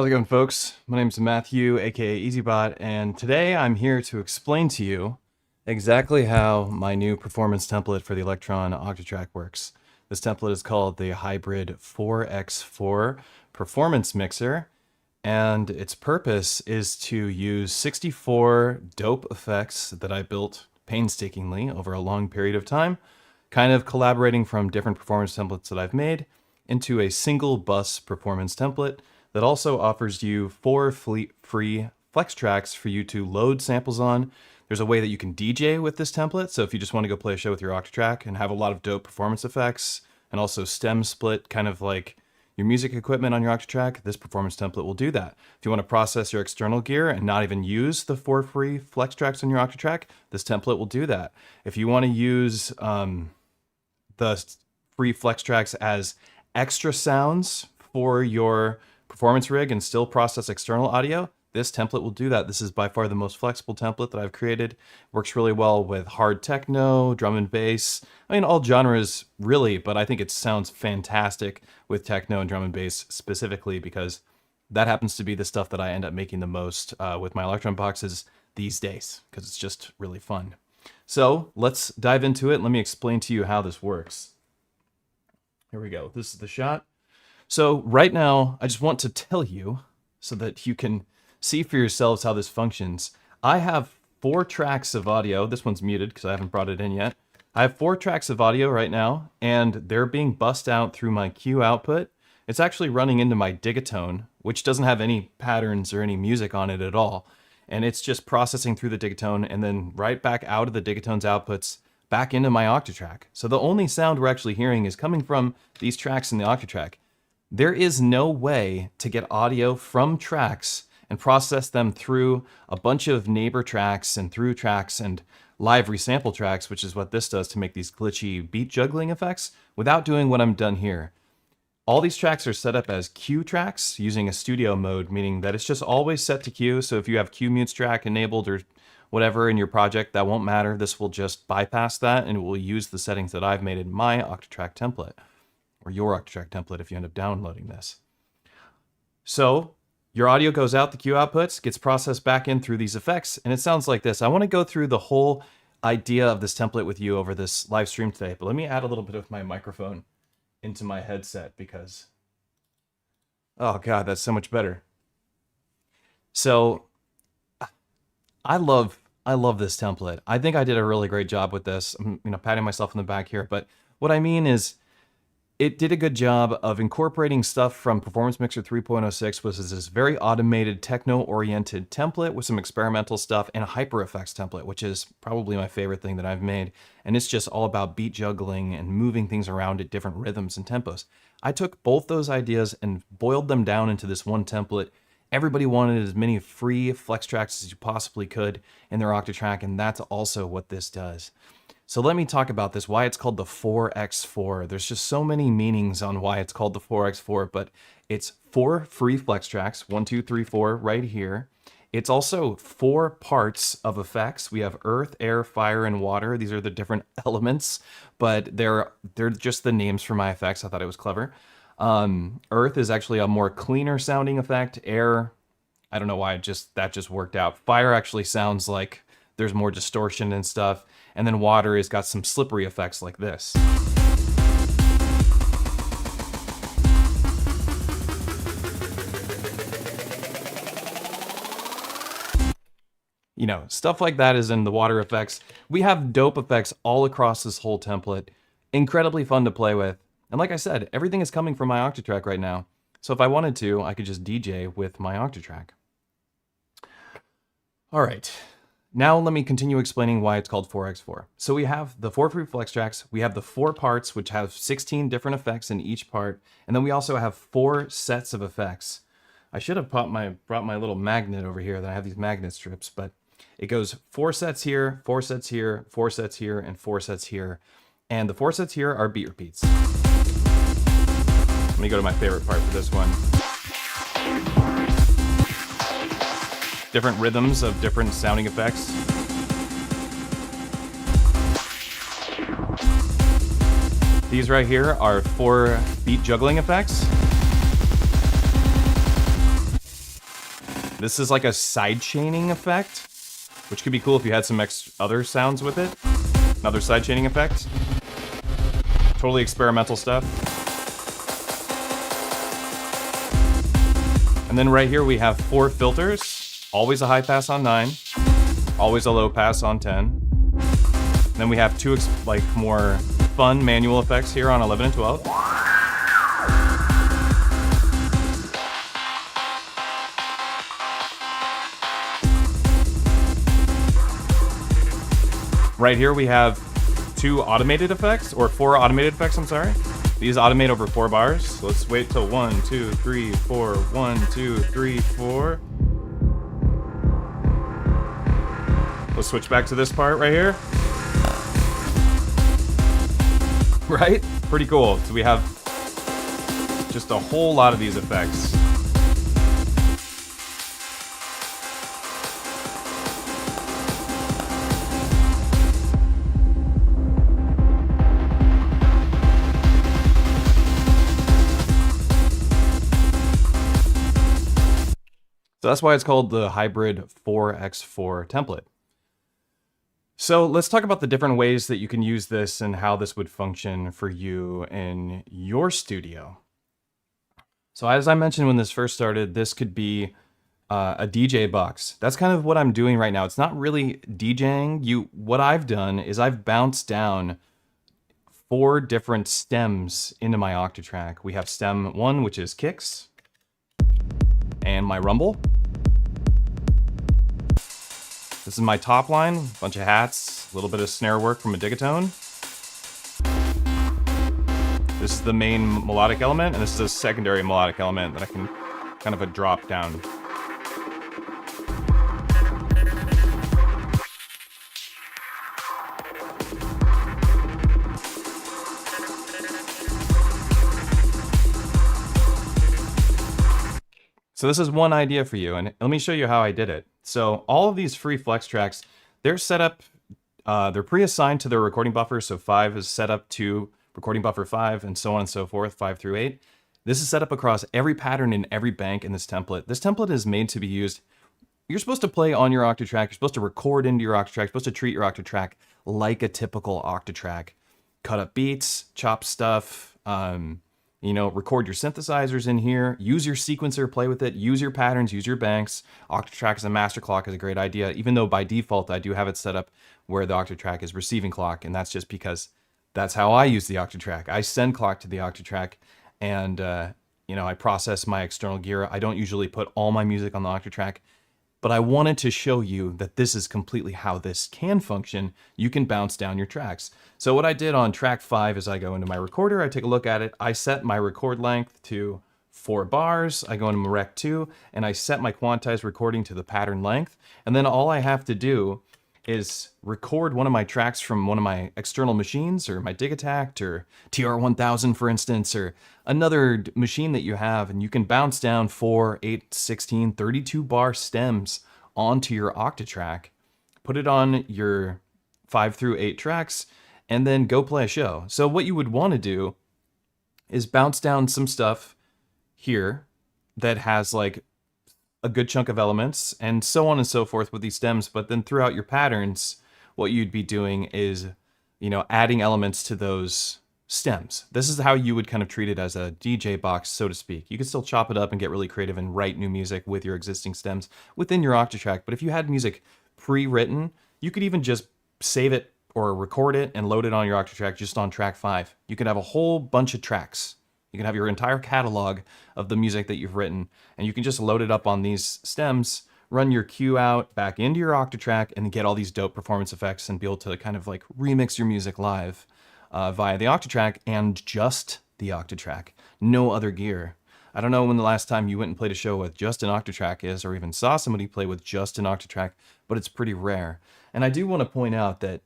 How's it going, folks? My name is Matthew, aka EZBOT, and today I'm here to explain to you exactly how my new performance template for the Electron Octatrack works. This template is called the Hybrid 4x4 Performance Mixer, and its purpose is to use 64 dope effects that I built painstakingly over a long period of time, kind of collaborating from different performance templates that I've made into a single bus performance template that also offers you 4 free flex tracks for you to load samples on. There's a way that you can DJ with this template, so if you just want to go play a show with your Octatrack and have a lot of dope performance effects, and also stem split, kind of like your music equipment on your Octatrack, this performance template will do that. If you want to process your external gear and not even use the 4 free flex tracks on your Octatrack, this template will do that. If you want to use the free flex tracks as extra sounds for your performance rig and still process external audio, this template will do that. This is by far the most flexible template that I've created. Works really well with hard techno, drum and bass. I mean, all genres really, but I think it sounds fantastic with techno and drum and bass specifically because that happens to be the stuff that I end up making the most with my Electron boxes these days because it's just really fun. So let's dive into it. Let me explain to you how this works. Here we go. This is the shot. So right now, I just want to tell you so that you can see for yourselves how this functions. I have 4 tracks of audio. This one's muted because I haven't brought it in yet. I have 4 tracks of audio right now, and they're being bussed out through my Q output. It's actually running into my digatone, which doesn't have any patterns or any music on it at all. And it's just processing through the digatone and then right back out of the digatone's outputs back into my Octatrack. So the only sound we're actually hearing is coming from these tracks in the Octatrack. There is no way to get audio from tracks and process them through a bunch of neighbor tracks and through tracks and live resample tracks, which is what this does to make these glitchy beat juggling effects, without doing what I'm done here. All these tracks are set up as Q tracks using a studio mode, meaning that it's just always set to Q. So if you have Q mutes track enabled or whatever in your project, that won't matter. This will just bypass that and it will use the settings that I've made in my Octatrack template, or your Octatrack template if you end up downloading this. So your audio goes out the Q outputs, gets processed back in through these effects, and it sounds like this. I want to go through the whole idea of this template with you over this live stream today, but let me add a little bit of my microphone into my headset because, oh God, that's so much better. So I love this template. I think I did a really great job with this. I'm, patting myself on the back here, but what I mean is it did a good job of incorporating stuff from Performance Mixer 3.06, which is this very automated techno-oriented template with some experimental stuff, and a hyper effects template, which is probably my favorite thing that I've made. And it's just all about beat juggling and moving things around at different rhythms and tempos. I took both those ideas and boiled them down into this one template. Everybody wanted as many free flex tracks as you possibly could in their Octatrack, and that's also what this does. So let me talk about this, why it's called the 4x4. There's just so many meanings on why it's called the 4x4, but it's 4 free flex tracks, 1, 2, 3, 4 right here. It's also 4 parts of effects. We have earth, air, fire, and water. These are the different elements, but they're just the names for my effects. I thought it was clever. Earth is actually a more cleaner sounding effect. Air, I don't know why that just worked out. Fire actually sounds like there's more distortion and stuff. And then water has got some slippery effects like this. Stuff like that is in the water effects. We have dope effects all across this whole template. Incredibly fun to play with. And like I said, everything is coming from my Octatrack right now. So if I wanted to, I could just DJ with my Octatrack. All right. Now let me continue explaining why it's called 4x4. So we have the 4 free flex tracks, we have the 4 parts, which have 16 different effects in each part, and then we also have 4 sets of effects. I should have brought my little magnet over here, that I have these magnet strips, but it goes 4 sets here, 4 sets here, 4 sets here, and 4 sets here. And the 4 sets here are beat repeats. Let me go to my favorite part for this one. Different rhythms of different sounding effects. These right here are 4 beat juggling effects. This is like a side chaining effect, which could be cool if you had some other sounds with it. Another side chaining effect. Totally experimental stuff. And then right here we have 4 filters. Always a high pass on 9. Always a low pass on 10. And then we have 2 like more fun manual effects here on 11 and 12. Right here we have 2 automated effects, or 4 automated effects, I'm sorry. These automate over 4 bars. So let's wait till 1, 2, 3, 4, 1, 2, 3, 4. Let's switch back to this part right here. Right? Pretty cool. So we have just a whole lot of these effects. So that's why it's called the hybrid 4x4 template. So let's talk about the different ways that you can use this and how this would function for you in your studio. So as I mentioned when this first started, this could be a DJ box. That's kind of what I'm doing right now. It's not really DJing. What I've done is I've bounced down 4 different stems into my Octatrack. We have stem 1, which is kicks, and my rumble. This is my top line, a bunch of hats, a little bit of snare work from a digatone. This is the main melodic element, and this is a secondary melodic element that I can kind of drop down. So this is one idea for you, and let me show you how I did it. So all of these free flex tracks, they're set up, they're pre-assigned to their recording buffer. So 5 is set up to recording buffer 5, and so on and so forth, 5 through 8. This is set up across every pattern in every bank in this template. This template is made to be used. You're supposed to play on your Octatrack. You're supposed to record into your Octatrack. You're supposed to treat your Octatrack like a typical Octatrack. Cut up beats, chop stuff, record your synthesizers in here, use your sequencer, play with it, use your patterns, use your banks. Octatrack as a master clock is a great idea, even though by default I do have it set up where the Octatrack is receiving clock, and that's just because that's how I use the Octatrack. I send clock to the Octatrack, and I process my external gear. I don't usually put all my music on the Octatrack, but I wanted to show you that this is completely how this can function. You can bounce down your tracks. So what I did on track 5 is I go into my recorder, I take a look at it, I set my record length to 4 bars, I go into Rec 2, and I set my quantized recording to the pattern length, and then all I have to do is record one of my tracks from one of my external machines, or my Digitact, or TR-1000 for instance, or another machine that you have, and you can bounce down 4, 8, 16, 32 bar stems onto your Octatrack, put it on your 5 through 8 tracks, and then go play a show. So what you would want to do is bounce down some stuff here that has like a good chunk of elements, and so on and so forth with these stems, but then throughout your patterns, what you'd be doing is, adding elements to those stems. This is how you would kind of treat it as a DJ box, so to speak. You could still chop it up and get really creative and write new music with your existing stems within your Octatrack, but if you had music pre-written, you could even just save it or record it and load it on your Octatrack just on track 5. You could have a whole bunch of tracks. You can have your entire catalog of the music that you've written, and you can just load it up on these stems, run your cue out back into your Octatrack, and get all these dope performance effects and be able to kind of like remix your music live via the Octatrack and just the Octatrack. No other gear. I don't know when the last time you went and played a show with just an Octatrack is, or even saw somebody play with just an Octatrack, but it's pretty rare. And I do want to point out that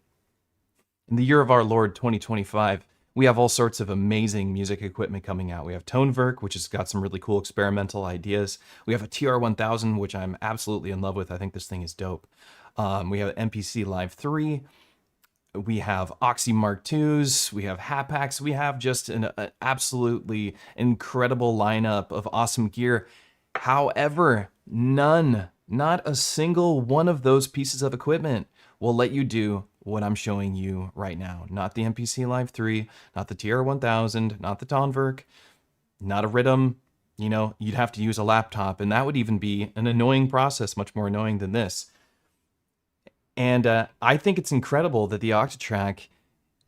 in the year of our Lord 2025, we have all sorts of amazing music equipment coming out. We have Toneverk, which has got some really cool experimental ideas. We have a TR-1000, which I'm absolutely in love with. I think this thing is dope. We have MPC Live 3. We have Oxy Mark IIs. We have Hapax. We have just an absolutely incredible lineup of awesome gear. However, none Not a single one of those pieces of equipment will let you do what I'm showing you right now. Not the MPC Live 3, not the TR1000, not the Tonverk, not a Rhythm. You know, you'd have to use a laptop, and that would even be an annoying process, much more annoying than this. And I think it's incredible that the Octatrack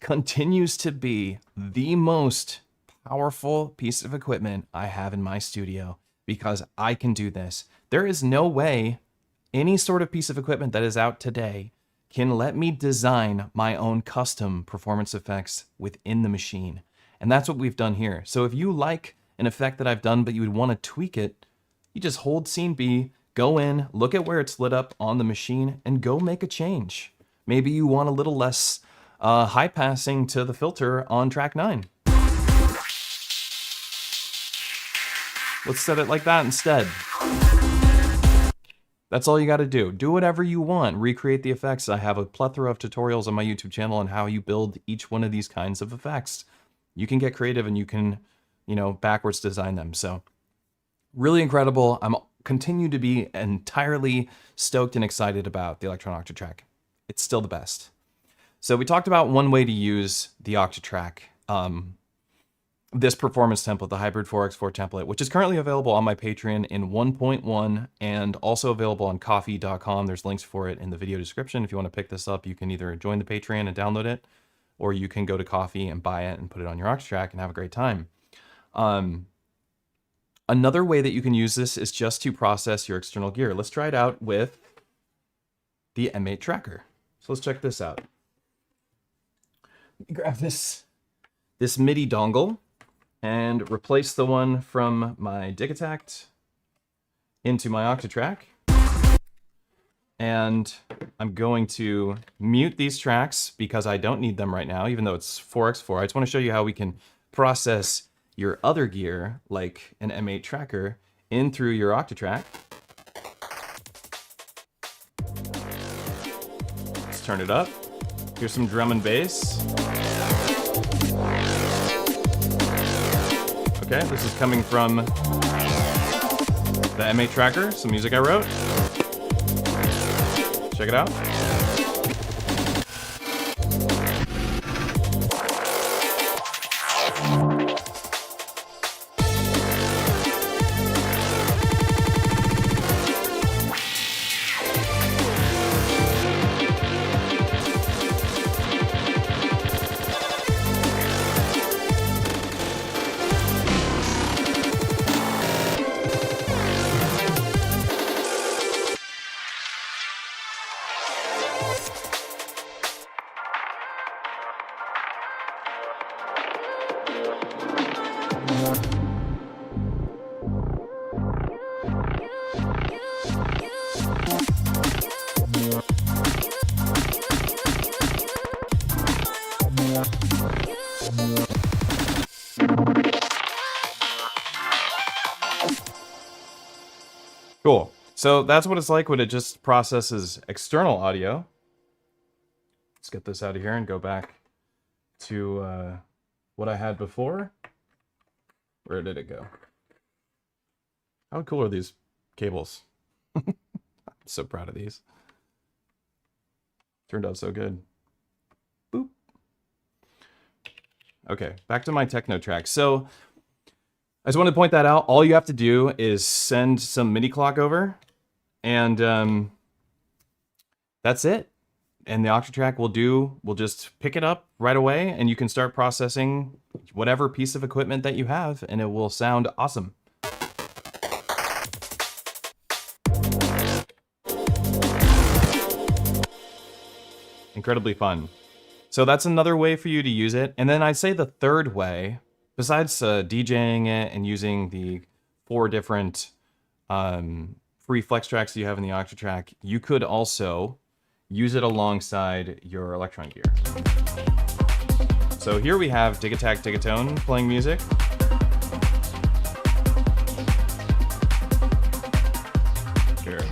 continues to be the most powerful piece of equipment I have in my studio, because I can do this. There is no way any sort of piece of equipment that is out today can let me design my own custom performance effects within the machine. And that's what we've done here. So if you like an effect that I've done, but you would want to tweak it, you just hold Scene B, go in, look at where it's lit up on the machine, and go make a change. Maybe you want a little less high passing to the filter on track 9. Let's set it like that instead. That's all you got to do. Do whatever you want. Recreate the effects. I have a plethora of tutorials on my YouTube channel on how you build each one of these kinds of effects. You can get creative and you can, you know, backwards design them. So really incredible. I'm continue to be entirely stoked and excited about the Electron Octatrack. It's still the best. So we talked about one way to use the Octatrack. This performance template, the hybrid 4x4 template, which is currently available on my Patreon in 1.1 and also available on coffee.com. There's links for it in the video description. If you want to pick this up, you can either join the Patreon and download it, or you can go to Coffee and buy it and put it on your Octatrack and have a great time. Another way that you can use this is just to process your external gear. Let's try it out with the M8 tracker. So let's check this out. Grab this MIDI dongle and replace the one from my Digitact into my Octatrack. And I'm going to mute these tracks because I don't need them right now, even though it's 4x4. I just want to show you how we can process your other gear, like an M8 tracker, in through your Octatrack. Let's turn it up. Here's some drum and bass. Okay, this is coming from the M8 tracker, some music I wrote. Check it out. Cool. So that's what it's like when it just processes external audio. Let's get this out of here and go back to what I had before. Where did it go? How cool are these cables? I'm so proud of these. Turned out so good. Boop. Okay, back to my techno track. So I just want to point that out. All you have to do is send some MIDI clock over, and that's it. And the Octatrack will just pick it up right away, and you can start processing whatever piece of equipment that you have, and it will sound awesome. Incredibly fun. So that's another way for you to use it. And then I'd say the third way, besides DJing it and using the 4 different free flex tracks that you have in the Octatrack, you could also use it alongside your Electron gear. So here we have Digitact Digatone playing music. Here.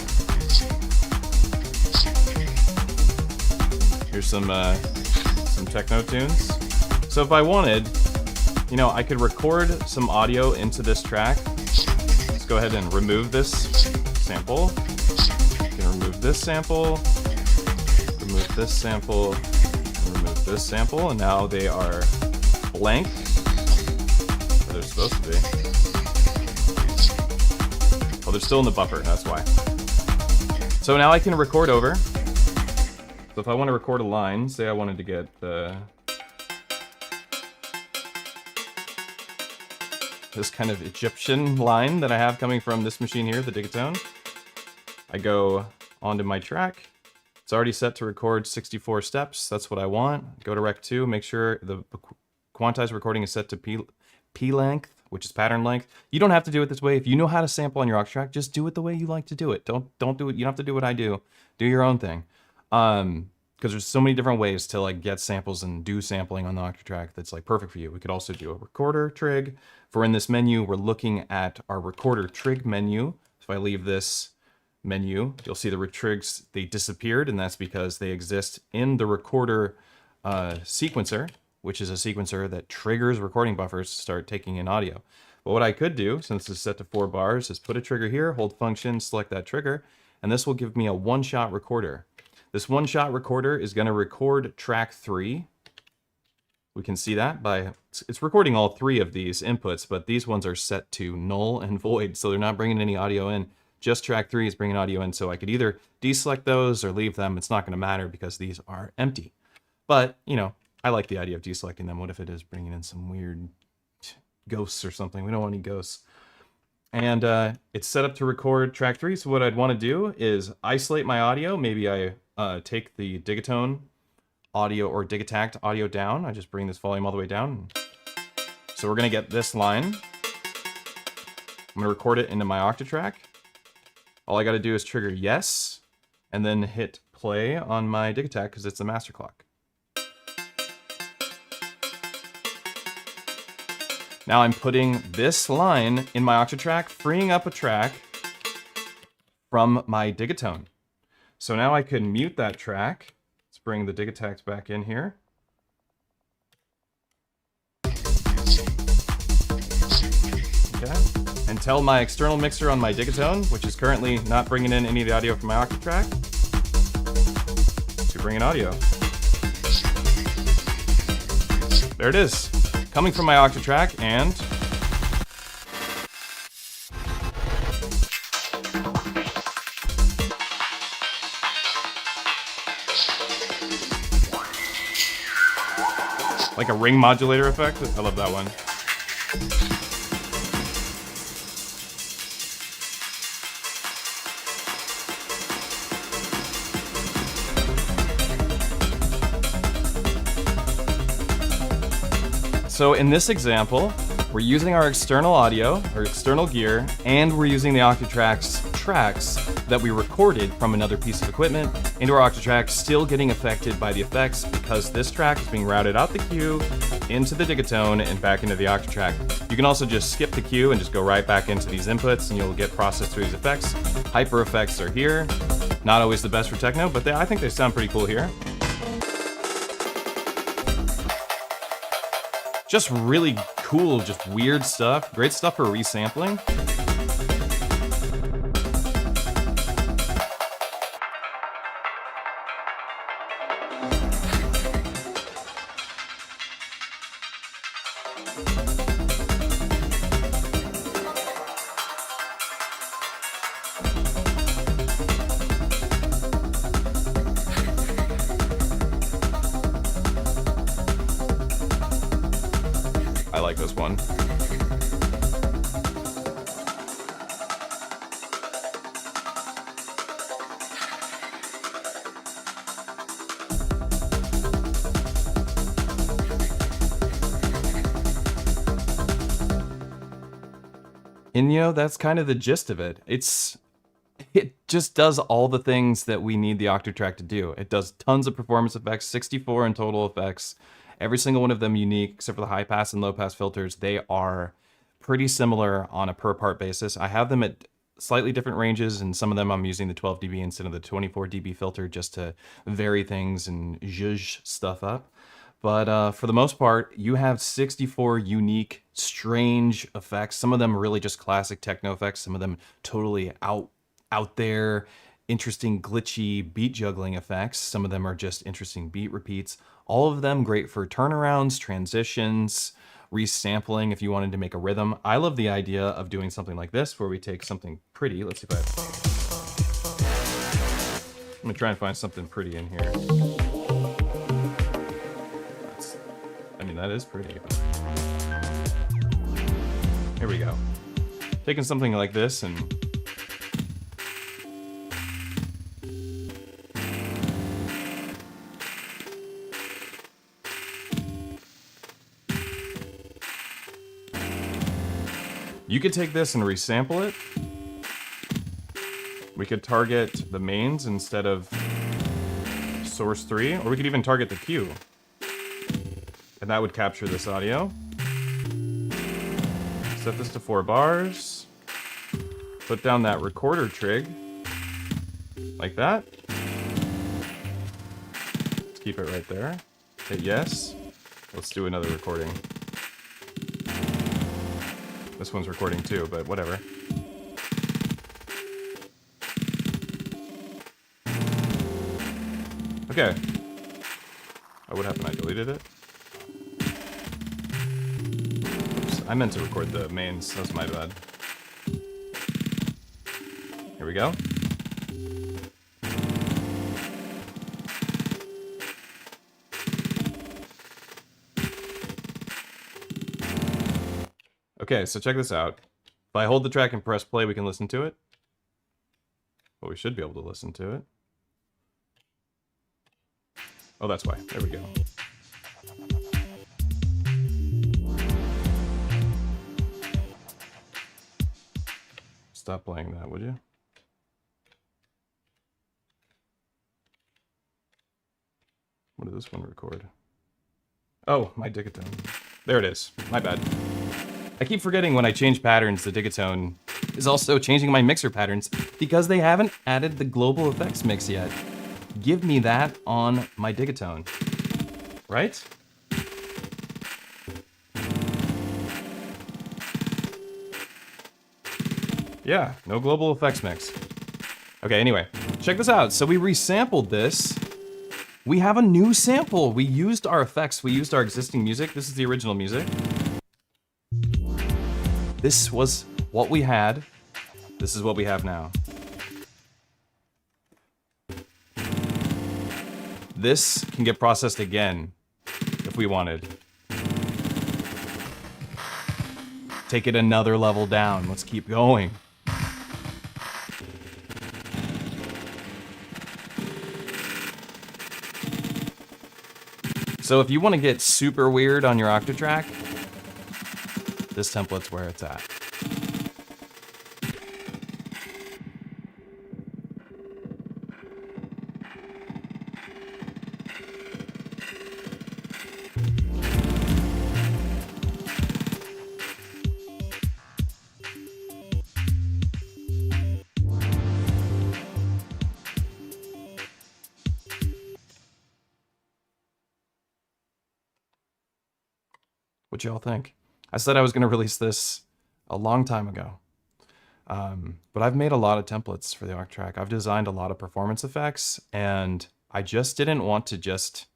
Here's some techno tunes. So if I wanted, you know, I could record some audio into this track. Let's go ahead and remove this sample. remove this sample, remove this sample, and remove this sample, and now they are blank. Where they're supposed to be. Well, they're still in the buffer, that's why. So now I can record over. So if I want to record a line, say I wanted to get this kind of Egyptian line that I have coming from this machine here, the Digatone. I go onto my track. It's already set to record 64 steps. That's what I want. Go to Rec 2, make sure the quantized recording is set to P length, which is pattern length. You don't have to do it this way. If you know how to sample on your Octatrack, just do it the way you like to do it. Don't do it. You don't have to do what I do. Do your own thing. Because there's so many different ways to like get samples and do sampling on the Octatrack that's like perfect for you. We could also do a recorder trig. For in this menu, we're looking at our recorder trig menu. So if I leave this menu, you'll see the trigs, they disappeared, and that's because they exist in the recorder sequencer, which is a sequencer that triggers recording buffers to start taking in audio. But what I could do, since it's set to 4 bars, is put a trigger here, hold function, select that trigger, and this will give me a one-shot recorder. This one-shot recorder is going to record track 3. We can see that by, it's recording all 3 of these inputs, but these ones are set to null and void, so they're not bringing any audio in. Just track 3 is bringing audio in, so I could either deselect those or leave them. It's not going to matter because these are empty. But, you know, I like the idea of deselecting them. What if it is bringing in some weird ghosts or something? We don't want any ghosts. And it's set up to record track 3, so what I'd want to do is isolate my audio. Maybe I take the Digatone audio or Digitact audio down. I just bring this volume all the way down. So we're going to get this line. I'm going to record it into my Octatrack. All I got to do is trigger yes, and then hit play on my Digitact because it's a master clock. Now I'm putting this line in my Octatrack, freeing up a track from my Digatone. So now I can mute that track. Let's bring the Digitact back in here. Okay. And tell my external mixer on my Digatone, which is currently not bringing in any of the audio from my Octatrack, to bring in audio. There it is. Coming from my Octatrack, and like a ring modulator effect. I love that one. So in this example, we're using our external audio, or external gear, and we're using the Octatrack's tracks that we recorded from another piece of equipment into our Octatrack, still getting affected by the effects because this track is being routed out the queue into the Digatone and back into the Octatrack. You can also just skip the queue and just go right back into these inputs and you'll get processed through these effects. Hyper effects are here. Not always the best for techno, but I think they sound pretty cool here. Just really cool, just weird stuff. Great stuff for resampling. I like this one. And you know, that's kind of the gist of it. It just does all the things that we need the Octatrack to do. It does tons of performance effects, 64 in total effects. Every single one of them unique, except for the high pass and low pass filters. They are pretty similar on a per part basis. I have them at slightly different ranges, and some of them I'm using the 12 dB instead of the 24 dB filter just to vary things and zhuzh stuff up. But for the most part, you have 64 unique, strange effects. Some of them really just classic techno effects. Some of them totally out there, interesting glitchy beat juggling effects. Some of them are just interesting beat repeats. All of them great for turnarounds, transitions, resampling if you wanted to make a rhythm. I love the idea of doing something like this where we take something pretty. Let's see if I'm gonna try and find something pretty in here. I mean, that is pretty, but here we go. Taking something like this and you could take this and resample it. We could target the mains instead of source 3, or we could even target the cue. And that would capture this audio. Set this to 4 bars. Put down that recorder trig. Like that. Let's keep it right there. Hit yes. Let's do another recording. This one's recording too, but whatever. Okay. Oh, what happened? I deleted it? Oops, I meant to record the mains. That's my bad. Here we go. Okay, so check this out. If I hold the track and press play, we can listen to it. Well, we should be able to listen to it. Oh, that's why. There we go. Stop playing that, would you? What did this one record? Oh, my digatone. There it is. My bad. I keep forgetting when I change patterns, the digatone is also changing my mixer patterns because they haven't added the global effects mix yet. Give me that on my digatone, right? Yeah, no global effects mix. Okay, anyway, check this out. So we resampled this. We have a new sample. We used our effects. We used our existing music. This is the original music. This was what we had. This is what we have now. This can get processed again if we wanted. Take it another level down. Let's keep going. So if you want to get super weird on your Octatrack, this template's where it's at. What y'all think? I said I was going to release this a long time ago, but I've made a lot of templates for the Octatrack. I've designed a lot of performance effects, and I just didn't want to just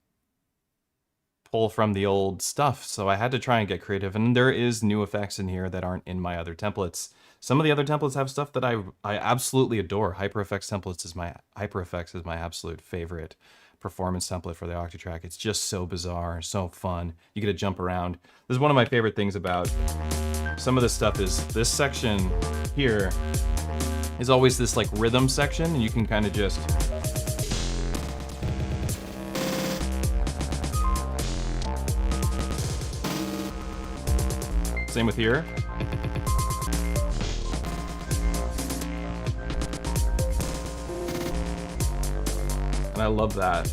pull from the old stuff, so I had to try and get creative, and there is new effects in here that aren't in my other templates. Some of the other templates have stuff that I absolutely adore. HyperFX is my absolute favorite performance template for the Octatrack. It's just so bizarre, so fun. You get to jump around. This is one of my favorite things about some of this stuff is this section here is always this like rhythm section, and you can kind of just same with here. And I love that.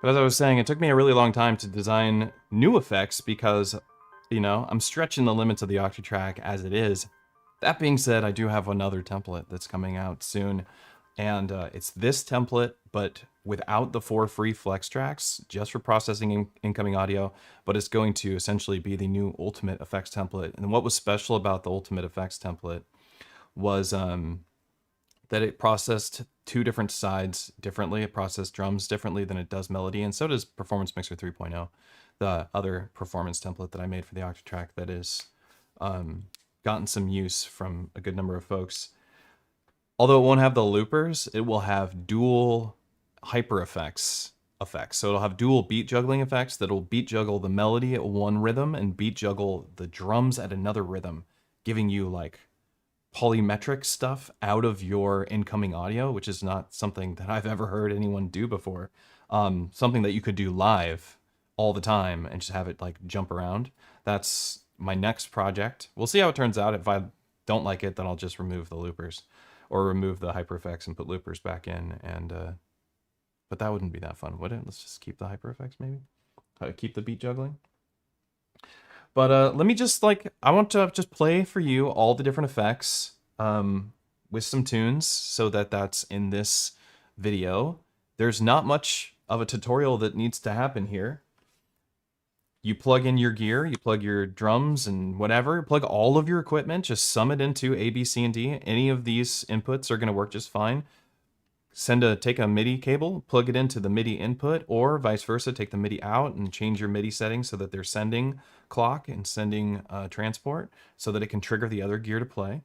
But as I was saying, it took me a really long time to design new effects because, you know, I'm stretching the limits of the Octatrack as it is. That being said, I do have another template that's coming out soon. And it's this template, but without the 4 free flex tracks, just for processing incoming audio. But it's going to essentially be the new ultimate effects template. And what was special about the ultimate effects template was that it processed 2 different sides differently. It processed drums differently than it does melody, and so does Performance Mixer 3.0, the other performance template that I made for the Octatrack that is gotten some use from a good number of folks. Although it won't have the loopers, it will have dual hyper effects. So it'll have dual beat juggling effects that'll beat juggle the melody at one rhythm and beat juggle the drums at another rhythm, giving you like polymetric stuff out of your incoming audio, which is not something that I've ever heard anyone do before. Something that you could do live all the time and just have it like jump around. That's my next project. We'll see how it turns out. If I don't like it, then I'll just remove the loopers or remove the hyper effects and put loopers back in. And but that wouldn't be that fun, would it? Let's just keep the hyper effects, maybe. Keep the beat juggling. But let me just I want to just play for you all the different effects with some tunes so that that's in this video. There's not much of a tutorial that needs to happen here. You plug in your gear, you plug your drums and whatever, plug all of your equipment, just sum it into A, B, C, and D. Any of these inputs are going to work just fine. Take a MIDI cable, plug it into the MIDI input, or vice versa, take the MIDI out and change your MIDI settings so that they're sending clock and sending transport so that it can trigger the other gear to play.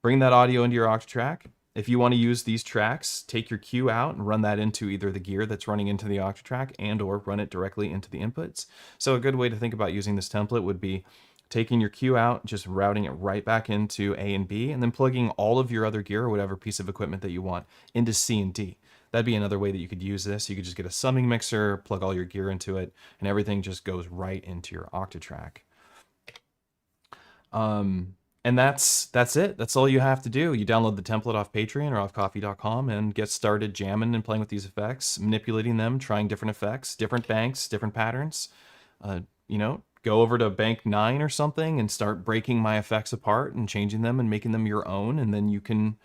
Bring that audio into your Octatrack. If you want to use these tracks, take your cue out and run that into either the gear that's running into the Octatrack and or run it directly into the inputs. So a good way to think about using this template would be taking your cue out, just routing it right back into A and B, and then plugging all of your other gear or whatever piece of equipment that you want into C and D. That'd be another way that you could use this. You could just get a summing mixer, plug all your gear into it, and everything just goes right into your Octatrack. And that's it. That's all you have to do. You download the template off Patreon or off coffee.com and get started jamming and playing with these effects, manipulating them, trying different effects, different banks, different patterns. You know, go over to bank 9 or something and start breaking my effects apart and changing them and making them your own. And then you can,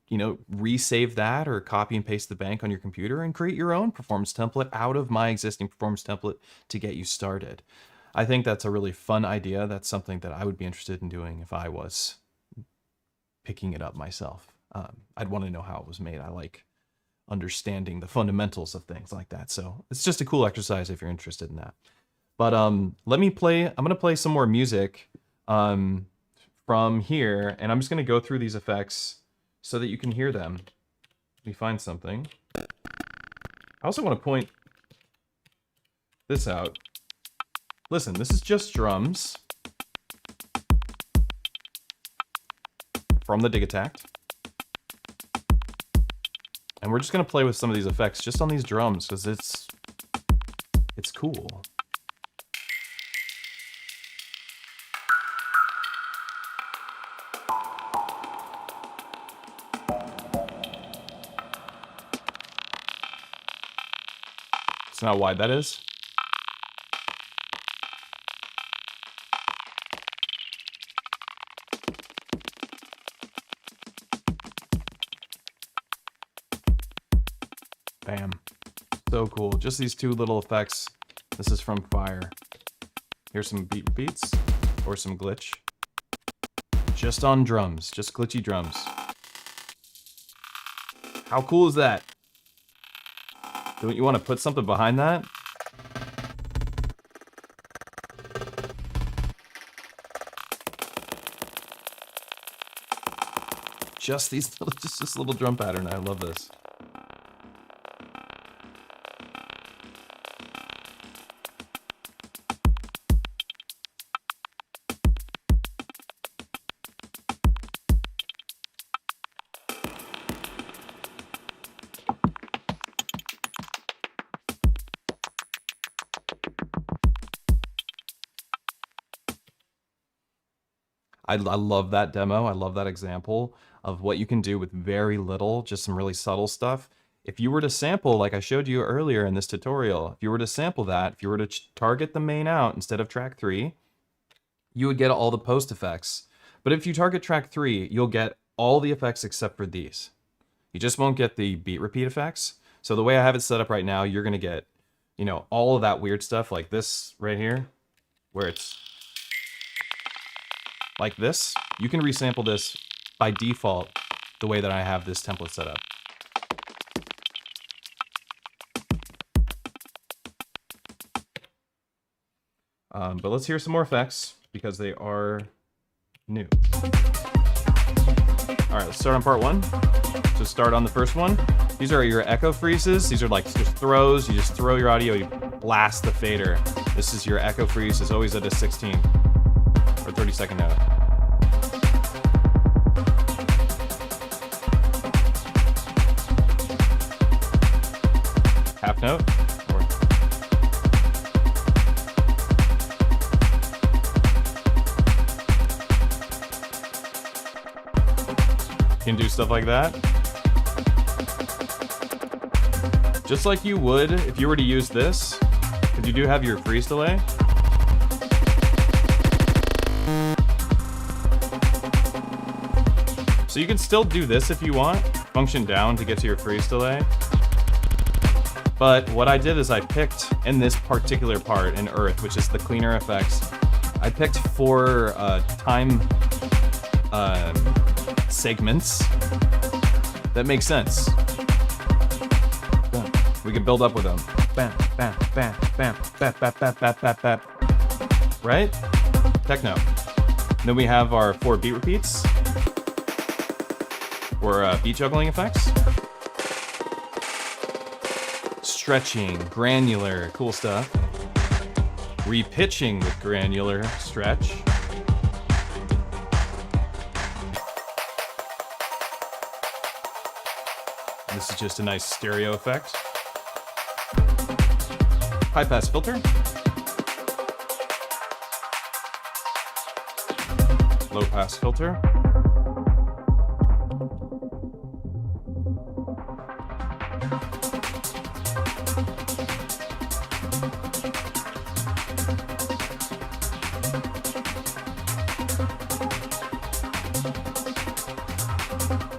you know, resave that or copy and paste the bank on your computer and create your own performance template out of my existing performance template to get you started. I think that's a really fun idea. That's something that I would be interested in doing if I was picking it up myself. I'd want to know how it was made. I like understanding the fundamentals of things like that. So it's just a cool exercise if you're interested in that. But let me play. I'm going to play some more music from here, and I'm just going to go through these effects so that you can hear them. Let me find something. I also want to point this out. Listen, this is just drums from the Digitact. And we're just going to play with some of these effects just on these drums because it's cool. See how wide that is? Bam. So cool. Just these 2 little effects. This is from Fire. Here's some beats or some glitch. Just on drums. Just glitchy drums. How cool is that? Don't you want to put something behind that? Just this little drum pattern. I love this. I love that demo. I love that example of what you can do with very little, just some really subtle stuff. If you were to sample, like I showed you earlier in this tutorial, if you were to sample that, if you were to target the main out instead of track 3, you would get all the post effects. But if you target track 3, you'll get all the effects except for these. You just won't get the beat repeat effects. So the way I have it set up right now, you're gonna get, you know, all of that weird stuff like this right here, where it's like this. You can resample this by default the way that I have this template set up. But let's hear some more effects because they are new. All right, let's start on part one. So start on the first one. These are your echo freezes. These are like just throws. You just throw your audio, you blast the fader. This is your echo freeze. It's always at a 16 or 32nd note. Half note. You can do stuff like that. Just like you would if you were to use this, because you do have your freeze delay. So you can still do this if you want, function down to get to your freeze delay. But what I did is I picked, in this particular part in Earth, which is the cleaner effects, I picked 4 time segments that make sense. We can build up with them. Bam, bam, bam, bam, bam, bam, bam, bam, bam, bam. Right? Techno. Then we have our 4 beat repeats, or beat juggling effects. Stretching, granular, cool stuff. Repitching with granular stretch. This is just a nice stereo effect. High pass filter. Low pass filter.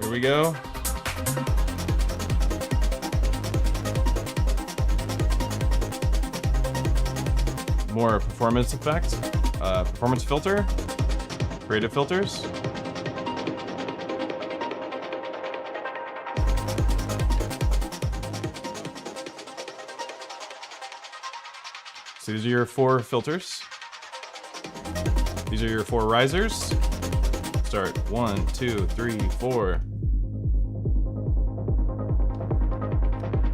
Here we go. More performance effect, performance filter, creative filters. So these are your 4 filters. These are your 4 risers. Start 1, 2, 3, 4.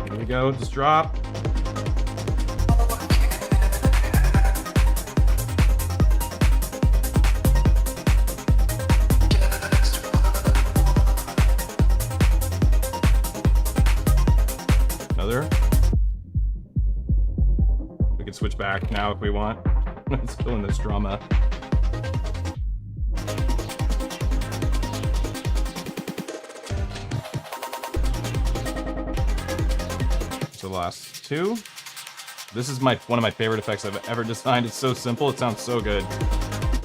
Here we go, just drop. We can switch back now if we want. Let's fill in this drama. So the last 2. This is one of my favorite effects I've ever designed. It's so simple, it sounds so good.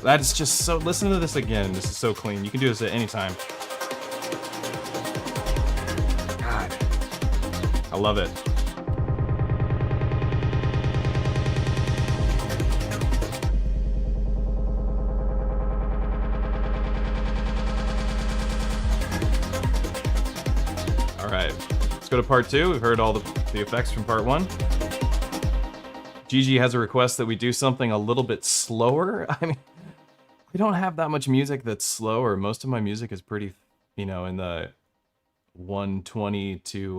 That is just so, listen to this again. This is so clean. You can do this at any time. God, I love it. All right, let's go to part 2. We've heard all the effects from part 1. Gigi has a request that we do something a little bit slower. I mean, we don't have that much music that's slower. Most of my music is pretty, you know, in the 120 to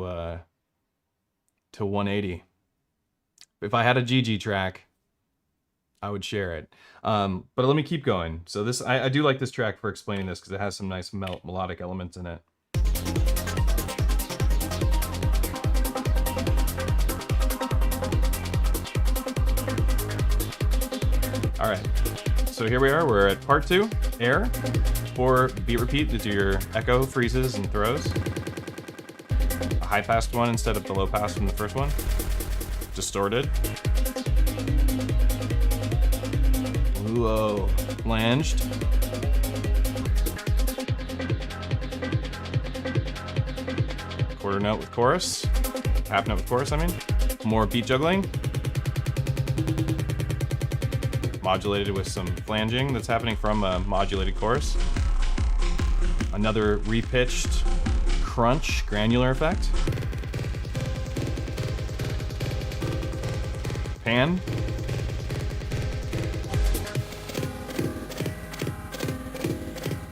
180. If I had a Gigi track, I would share it. But let me keep going. So this, I do like this track for explaining this because it has some nice melodic elements in it. All right, so here we are. We're at part 2, air. 4 beat repeat to do your echo, freezes, and throws. A high passed one instead of the low pass from the first one. Distorted. Whoa, flanged. quarter note with chorus. Half note with chorus, I mean. More beat juggling. Modulated with some flanging that's happening from a modulated chorus. Another repitched crunch granular effect. Pan.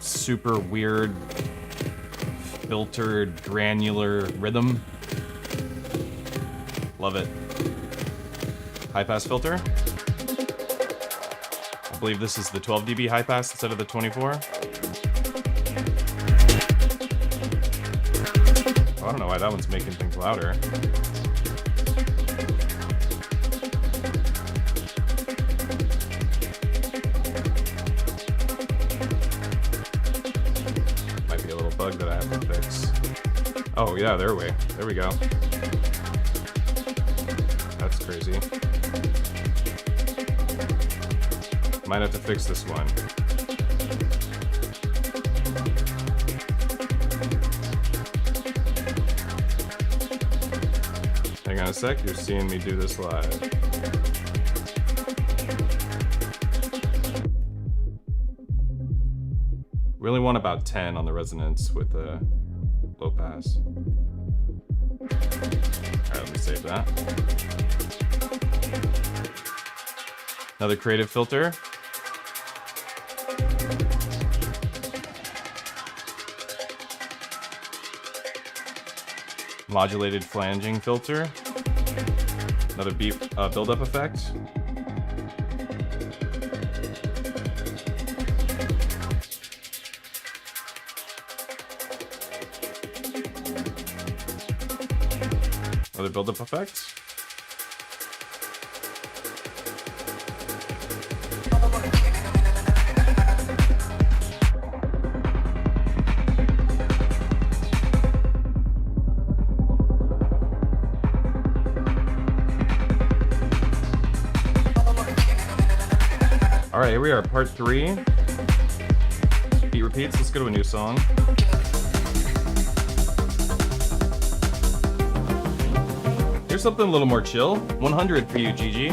Super weird filtered granular rhythm. Love it. High pass filter. I believe this is the 12 dB high pass instead of the 24. Oh, I don't know why that one's making things louder. Might be a little bug that I have to fix. Oh yeah, there we go. That's crazy. Might have to fix this one. Hang on a sec, you're seeing me do this live. Really want about 10 on the resonance with the low pass. Alright, let me save that. Another creative filter. Modulated flanging filter. Another beat build-up effect. Another build-up effect. All right, here we are, part 3. Beat repeats, let's go to a new song. Here's something a little more chill. 100 for you, Gigi.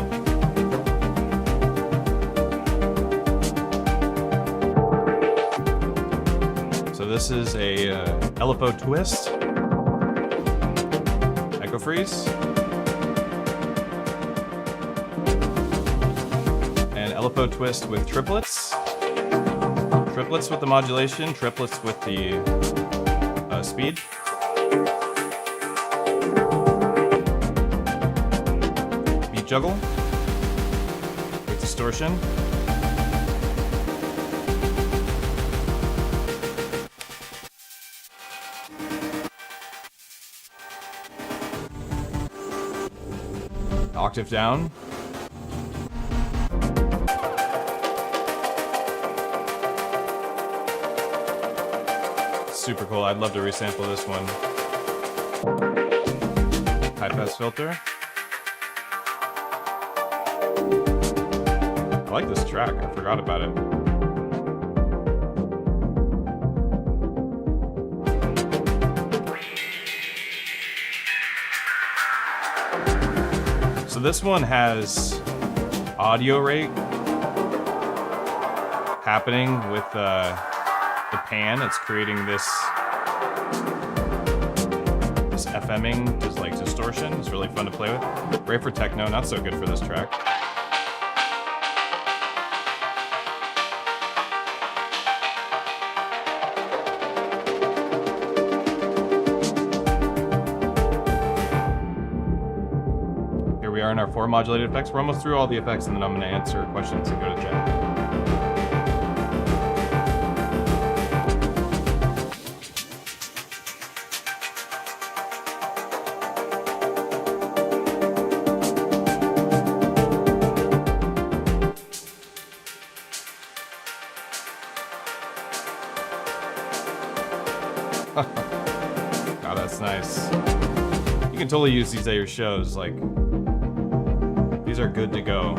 So this is a LFO twist. Echo freeze. LFO twist with triplets. Triplets with the modulation, triplets with the speed. Beat juggle with distortion. Octave down. Super cool. I'd love to resample this one. High pass filter. I like this track. I forgot about it. So this one has audio rate happening with the pan. It's creating this FMing, this like distortion. It's really fun to play with. Great for techno, not so good for this track. Here we are in our 4 modulated effects. We're almost through all the effects, and then I'm going to answer questions and go to chat. Oh, that's nice. You can totally use these at your shows. Like, these are good to go.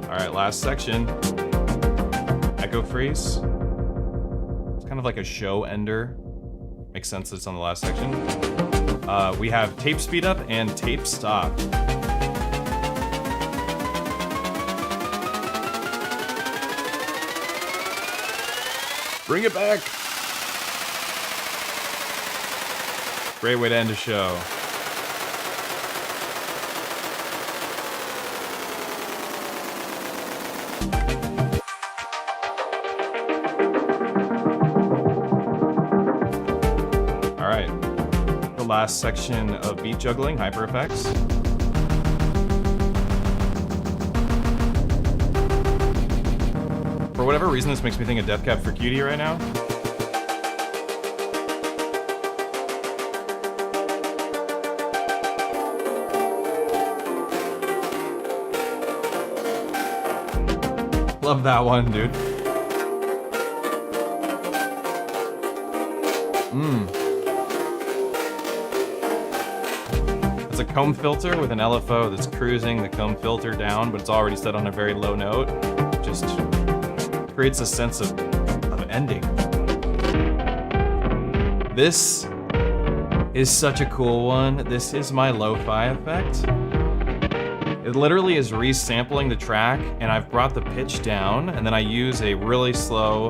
All right, last section. Echo freeze. kind of like a show ender. Makes sense that it's on the last section. We have tape speed up and tape stop. Bring it back. Great way to end a show. All right, the last section of beat juggling, hyper effects. For whatever reason, this makes me think of Death Cab for Cutie right now. Love that one, dude. It's a comb filter with an LFO that's cruising the comb filter down, but it's already set on a very low note. Just creates a sense of ending. This is such a cool one. This is my lo-fi effect. It literally is resampling the track, and I've brought the pitch down, and then I use a really slow,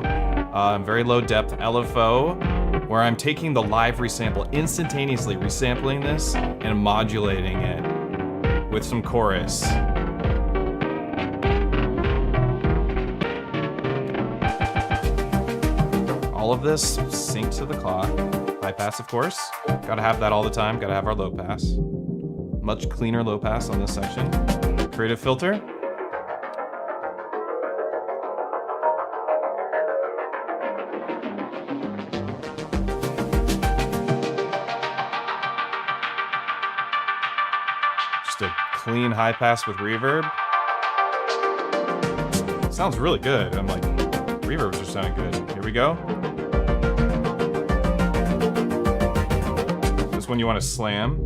very low depth LFO, where I'm taking the live resample, instantaneously resampling this and modulating it with some chorus. All of this syncs to the clock. High pass, of course. Gotta have that all the time. Gotta have our low pass. Much cleaner low pass on this section. Creative filter. Just a clean high pass with reverb. Sounds really good. I'm like, reverbs are sounding good. Here we go. This one you want to slam.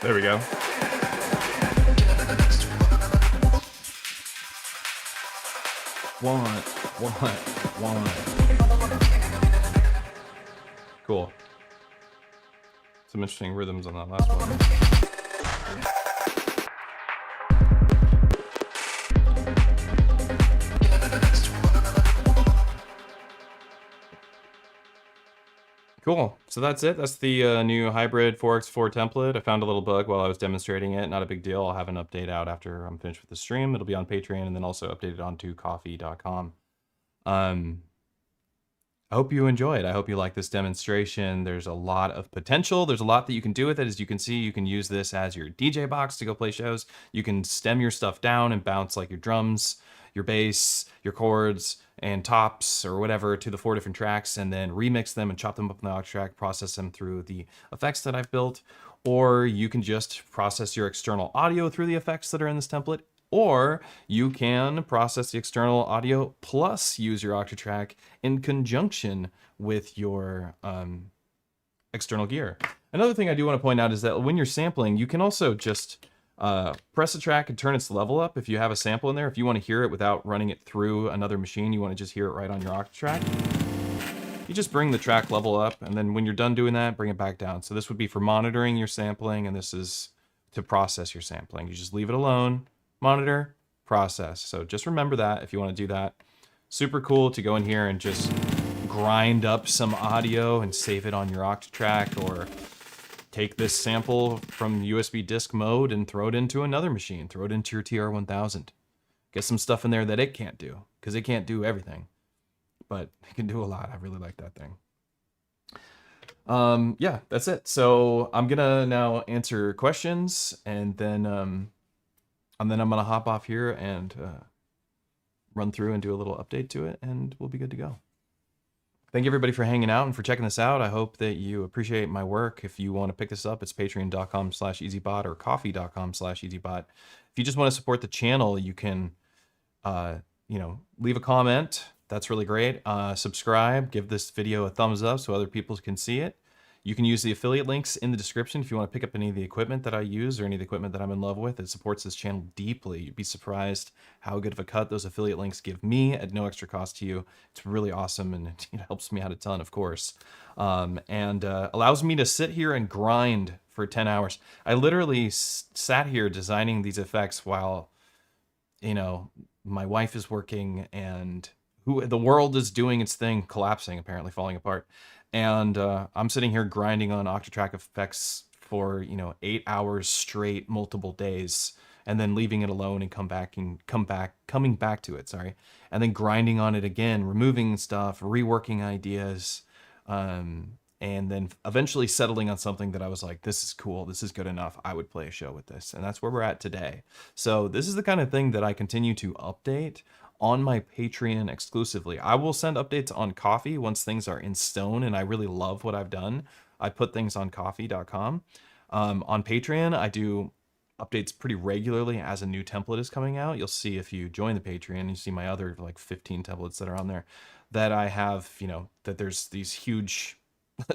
There we go. One. Cool. Some interesting rhythms on that last one. Cool. So that's it. That's the new hybrid 4x4 template. I found a little bug while I was demonstrating it. Not a big deal. I'll have an update out after I'm finished with the stream. It'll be on Patreon and then also updated onto coffee.com. I hope you enjoy it. I hope you like this demonstration. There's a lot of potential. There's a lot that you can do with it. As you can see, you can use this as your DJ box to go play shows. You can stem your stuff down and bounce like your drums, your bass, your chords, and tops or whatever to the 4 different tracks, and then remix them and chop them up in the Octatrack, process them through the effects that I've built. Or you can just process your external audio through the effects that are in this template, or you can process the external audio plus use your Octatrack in conjunction with your external gear. Another thing I do want to point out is that when you're sampling, you can also just press a track and turn its level up if you have a sample in there. If you want to hear it without running it through another machine, you want to just hear it right on your Octatrack, you just bring the track level up, and then when you're done doing that, bring it back down. So this would be for monitoring your sampling, and this is to process your sampling. You just leave it alone, monitor, process. So just remember that if you want to do that. Super cool to go in here and just grind up some audio and save it on your Octatrack, or take this sample from USB disk mode and throw it into another machine, throw it into your TR-1000. Get some stuff in there that it can't do, because it can't do everything, but it can do a lot. I really like that thing. Yeah, that's it. So I'm gonna now answer questions, and then I'm gonna hop off here and run through and do a little update to it, and we'll be good to go. Thank you everybody for hanging out and for checking this out. I hope that you appreciate my work. If you want to pick this up, it's patreon.com/EZBOT or coffee.com/EZBOT. If you just want to support the channel, you can, leave a comment. That's really great. Subscribe, give this video a thumbs up so other people can see it. You can use the affiliate links in the description if you want to pick up any of the equipment that I use or any of the equipment that I'm in love with. It supports this channel deeply. You'd be surprised how good of a cut those affiliate links give me at no extra cost to you. It's really awesome, and it helps me out a ton, of course. And allows me to sit here and grind for 10 hours. I literally sat here designing these effects while, my wife is working and the world is doing its thing, collapsing, apparently falling apart. And I'm sitting here grinding on Octatrack effects for 8 hours straight, multiple days, and then leaving it alone and coming back to it. Sorry, and then grinding on it again, removing stuff, reworking ideas, and then eventually settling on something that I was like, this is cool, this is good enough. I would play a show with this, and that's where we're at today. So this is the kind of thing that I continue to update on my Patreon exclusively. I will send updates on Coffee once things are in stone and I really love what I've done. I put things on coffee.com. On Patreon, I do updates pretty regularly as a new template is coming out. You'll see if you join the Patreon, you see my other like 15 templates that are on there that I have, that there's these huge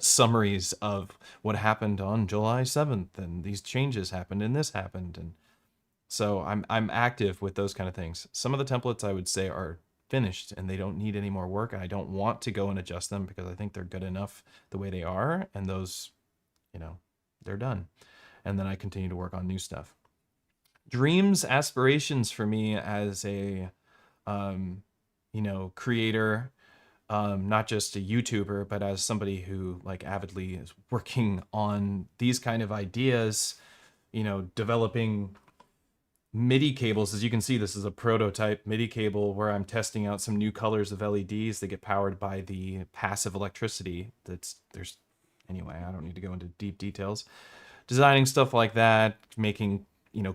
summaries of what happened on July 7th and these changes happened and this happened. And so I'm active with those kind of things. Some of the templates I would say are finished and they don't need any more work. And I don't want to go and adjust them because I think they're good enough the way they are. And those, they're done. And then I continue to work on new stuff. Dreams, aspirations for me as a, creator, not just a YouTuber, but as somebody who like avidly is working on these kind of ideas, developing MIDI cables. As you can see, this is a prototype MIDI cable where I'm testing out some new colors of LEDs that get powered by the passive electricity anyway, I don't need to go into deep details. Designing stuff like that, making,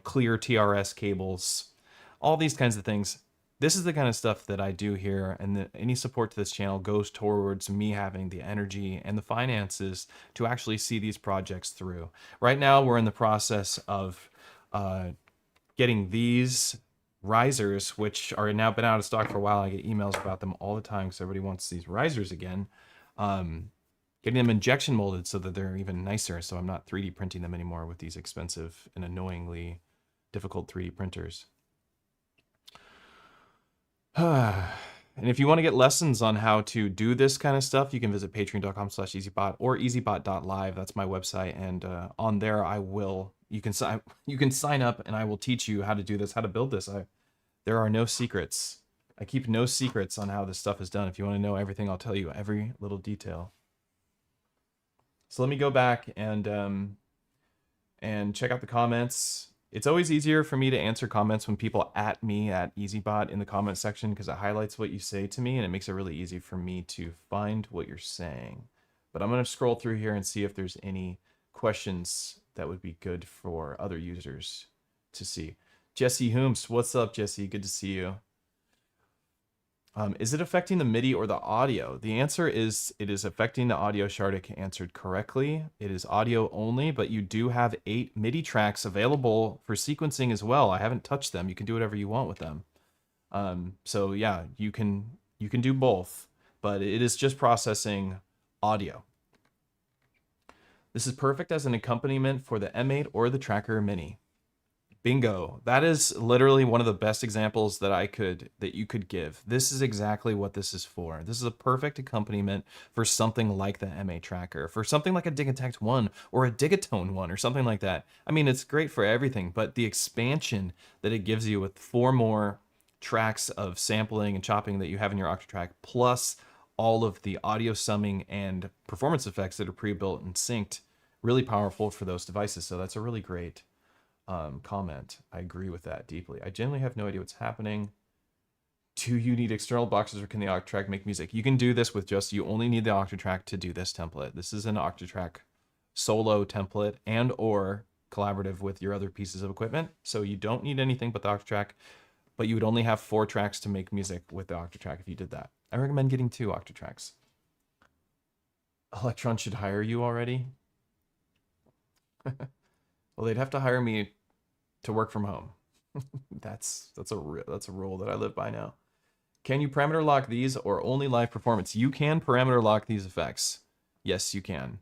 clear TRS cables, all these kinds of things. This is the kind of stuff that I do here, and any support to this channel goes towards me having the energy and the finances to actually see these projects through. Right now, we're in the process of getting these risers, which are now been out of stock for a while. I get emails about them all the time because everybody wants these risers again. Getting them injection molded so that they're even nicer, so I'm not 3D printing them anymore with these expensive and annoyingly difficult 3D printers. And if you want to get lessons on how to do this kind of stuff, you can visit patreon.com/EZBOT or EZBOT.live. That's my website, and on there you can sign up and I will teach you how to do this, how to build this. There are no secrets. I keep no secrets on how this stuff is done. If you want to know everything, I'll tell you every little detail. So let me go back and check out the comments. It's always easier for me to answer comments when people at me at EZBOT in the comment section, because it highlights what you say to me and it makes it really easy for me to find what you're saying. But I'm going to scroll through here and see if there's any questions that would be good for other users to see. Jesse Hooms, what's up, Jesse? Good to see you. Is it affecting the MIDI or the audio? The answer is it is affecting the audio. Shardik answered correctly. It is audio only, but you do have 8 MIDI tracks available for sequencing as well. I haven't touched them. You can do whatever you want with them. So yeah, you can do both, but it is just processing audio. This is perfect as an accompaniment for the M8 or the Tracker Mini. Bingo. That is literally one of the best examples that you could give. This is exactly what this is for. This is a perfect accompaniment for something like the MA tracker, for something like a Digitect 1 or a Digatone 1 or something like that. I mean, it's great for everything, but the expansion that it gives you with 4 more tracks of sampling and chopping that you have in your Octatrack, plus all of the audio summing and performance effects that are pre-built and synced, really powerful for those devices. So that's a really great comment. I agree with that deeply. I genuinely have no idea what's happening. Do you need external boxes or can the Octatrack make music? You can do this with you only need the Octatrack to do this template. This is an Octatrack solo template and or collaborative with your other pieces of equipment. So you don't need anything but the Octatrack, but you would only have 4 tracks to make music with the Octatrack if you did that. I recommend getting 2 Octatracks. Electron should hire you already. Well, they'd have to hire me to work from home. that's a rule that I live by now. Can you parameter lock these or only live performance? You can parameter lock these effects. Yes, you can.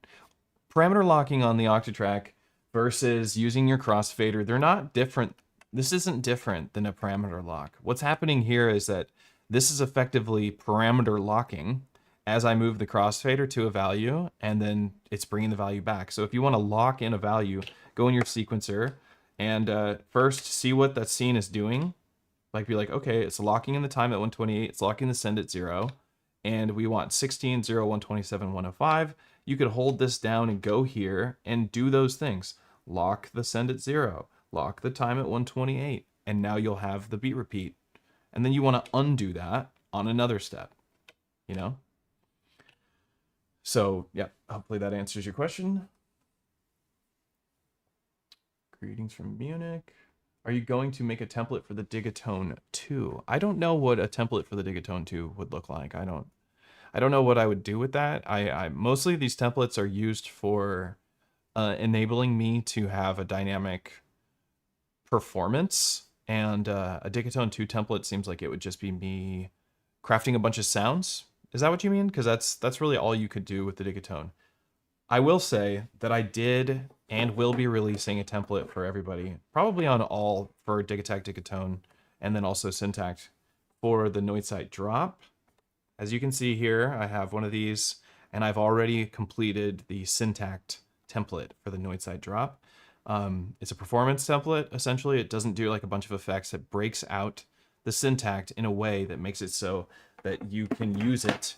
Parameter locking on the Octatrack versus using your crossfader, they're not different. This isn't different than a parameter lock. What's happening here is that this is effectively parameter locking as I move the crossfader to a value, and then it's bringing the value back. So if you want to lock in a value, go in your sequencer and first see what that scene is doing. Like be like, okay, it's locking in the time at 128, it's locking the send at 0, and we want 16, 0, 127, 105. You could hold this down and go here and do those things. Lock the send at 0, lock the time at 128, and now you'll have the beat repeat. And then you want to undo that on another step, you know? So, yeah, hopefully that answers your question. Greetings from Munich. Are you going to make a template for the Digatone 2? I don't know what a template for the Digatone 2 would look like. I don't know what I would do with that. I mostly these templates are used for enabling me to have a dynamic performance, and a Digatone 2 template seems like it would just be me crafting a bunch of sounds. Is that what you mean? Because that's really all you could do with the Digatone. I will say that I did and will be releasing a template for everybody, probably on all for Digitect, Digatone, and then also Syntact for the Noisite drop. As you can see here, I have one of these, and I've already completed the Syntact template for the Noisite drop. It's a performance template, essentially. It doesn't do like a bunch of effects. It breaks out the Syntact in a way that makes it so that you can use it,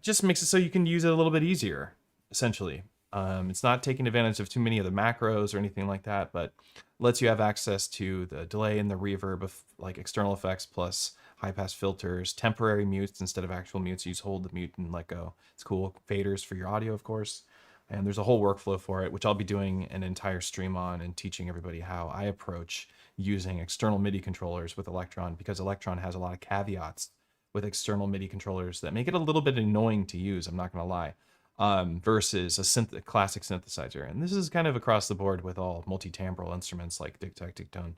just makes it so you can use it a little bit easier, essentially. It's not taking advantage of too many of the macros or anything like that, but lets you have access to the delay and the reverb of like external effects plus high pass filters, temporary mutes instead of actual mutes. You just hold the mute and let go. It's cool. Faders for your audio, of course. And there's a whole workflow for it, which I'll be doing an entire stream on and teaching everybody how I approach using external MIDI controllers with Electron, because Electron has a lot of caveats with external MIDI controllers that make it a little bit annoying to use, I'm not going to lie, versus a classic synthesizer. And this is kind of across the board with all multi-timbral instruments like Digitect, Dictone,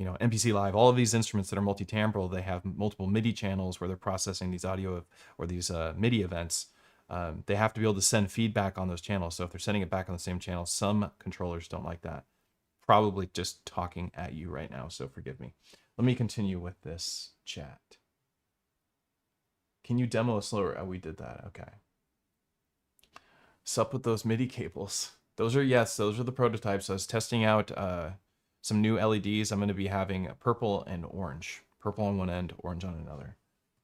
MPC Live, all of these instruments that are multi-timbral, they have multiple MIDI channels where they're processing these audio or these MIDI events. They have to be able to send feedback on those channels. So if they're sending it back on the same channel, some controllers don't like that. Probably just talking at you right now, so forgive me. Let me continue with this chat. Can you demo a slower? Oh, we did that. Okay. Sup with those MIDI cables. Those are the prototypes. I was testing out some new LEDs. I'm going to be having purple and orange. Purple on one end, orange on another,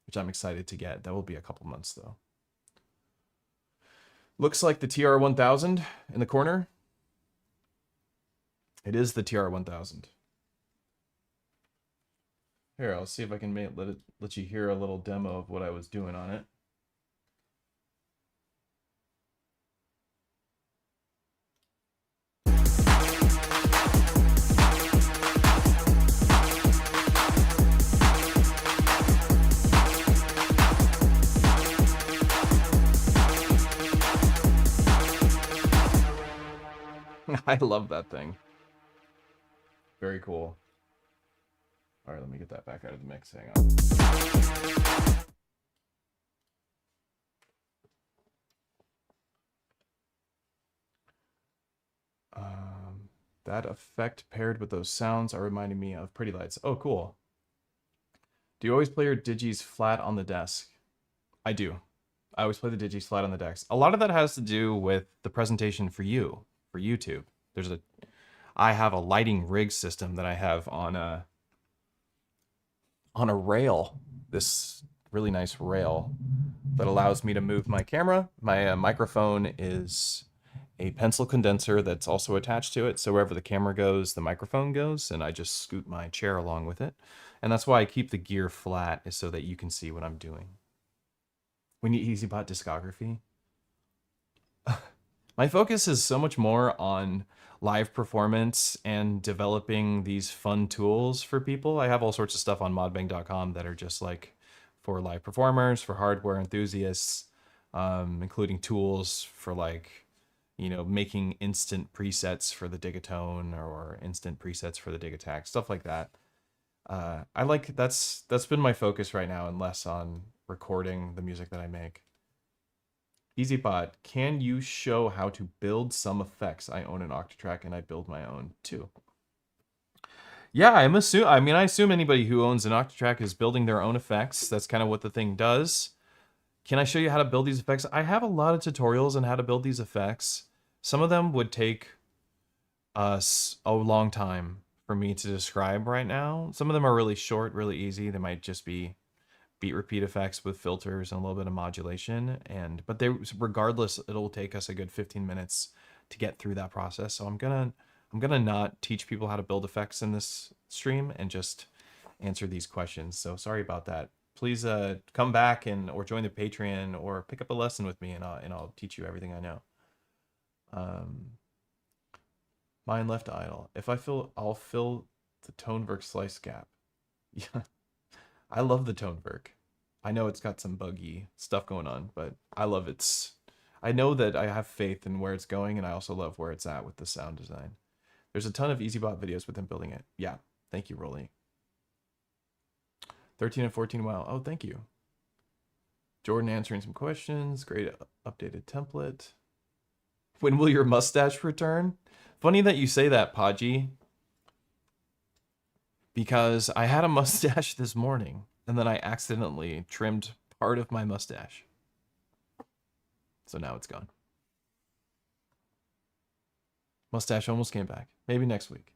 which I'm excited to get. That will be a couple months though. Looks like the TR-1000 in the corner. It is the TR-1000. Here, I'll see if I can let you hear a little demo of what I was doing on it. I love that thing. Very cool. All right, let me get that back out of the mix. Hang on. That effect paired with those sounds are reminding me of pretty lights. Oh, cool. Do you always play your digis flat on the desk? I do. I always play the digis flat on the desk. A lot of that has to do with the presentation for you, for YouTube. I have a lighting rig system that I have on a rail. This really nice rail that allows me to move my camera. My microphone is a pencil condenser that's also attached to it. So wherever the camera goes, the microphone goes, and I just scoot my chair along with it. And that's why I keep the gear flat, is so that you can see what I'm doing. We need EZBOT discography. My focus is so much more on live performance and developing these fun tools for people. I have all sorts of stuff on modbang.com that are just like for live performers, for hardware enthusiasts, including tools for like, you know, making instant presets for the Digatone or instant presets for the Digattack, stuff like that. I like that's been my focus right now, and less on recording the music that I make. EZBOT, can you show how to build some effects? I own an Octatrack and I build my own too. Yeah, I assume anybody who owns an Octatrack is building their own effects. That's kind of what the thing does. Can I show you how to build these effects? I have a lot of tutorials on how to build these effects. Some of them would take us a long time for me to describe right now. Some of them are really short, really easy. They might just be beat repeat effects with filters and a little bit of modulation, but regardless, it'll take us a good 15 minutes to get through that process. So I'm gonna not teach people how to build effects in this stream and just answer these questions. So sorry about that. Please come back or join the Patreon or pick up a lesson with me, and I'll teach you everything I know. Mine left idle. If I'll fill the Toneverk slice gap. Yeah. I love the Toneverk. I know it's got some buggy stuff going on, but I love its... I know that I have faith in where it's going, and I also love where it's at with the sound design. There's a ton of EZBOT videos with him building it. Yeah, thank you, Rolly. 13 and 14, wow. Oh, thank you. Jordan answering some questions. Great updated template. When will your mustache return? Funny that you say that, Podgy. Because I had a mustache this morning, and then I accidentally trimmed part of my mustache. So now it's gone. Mustache almost came back. Maybe next week.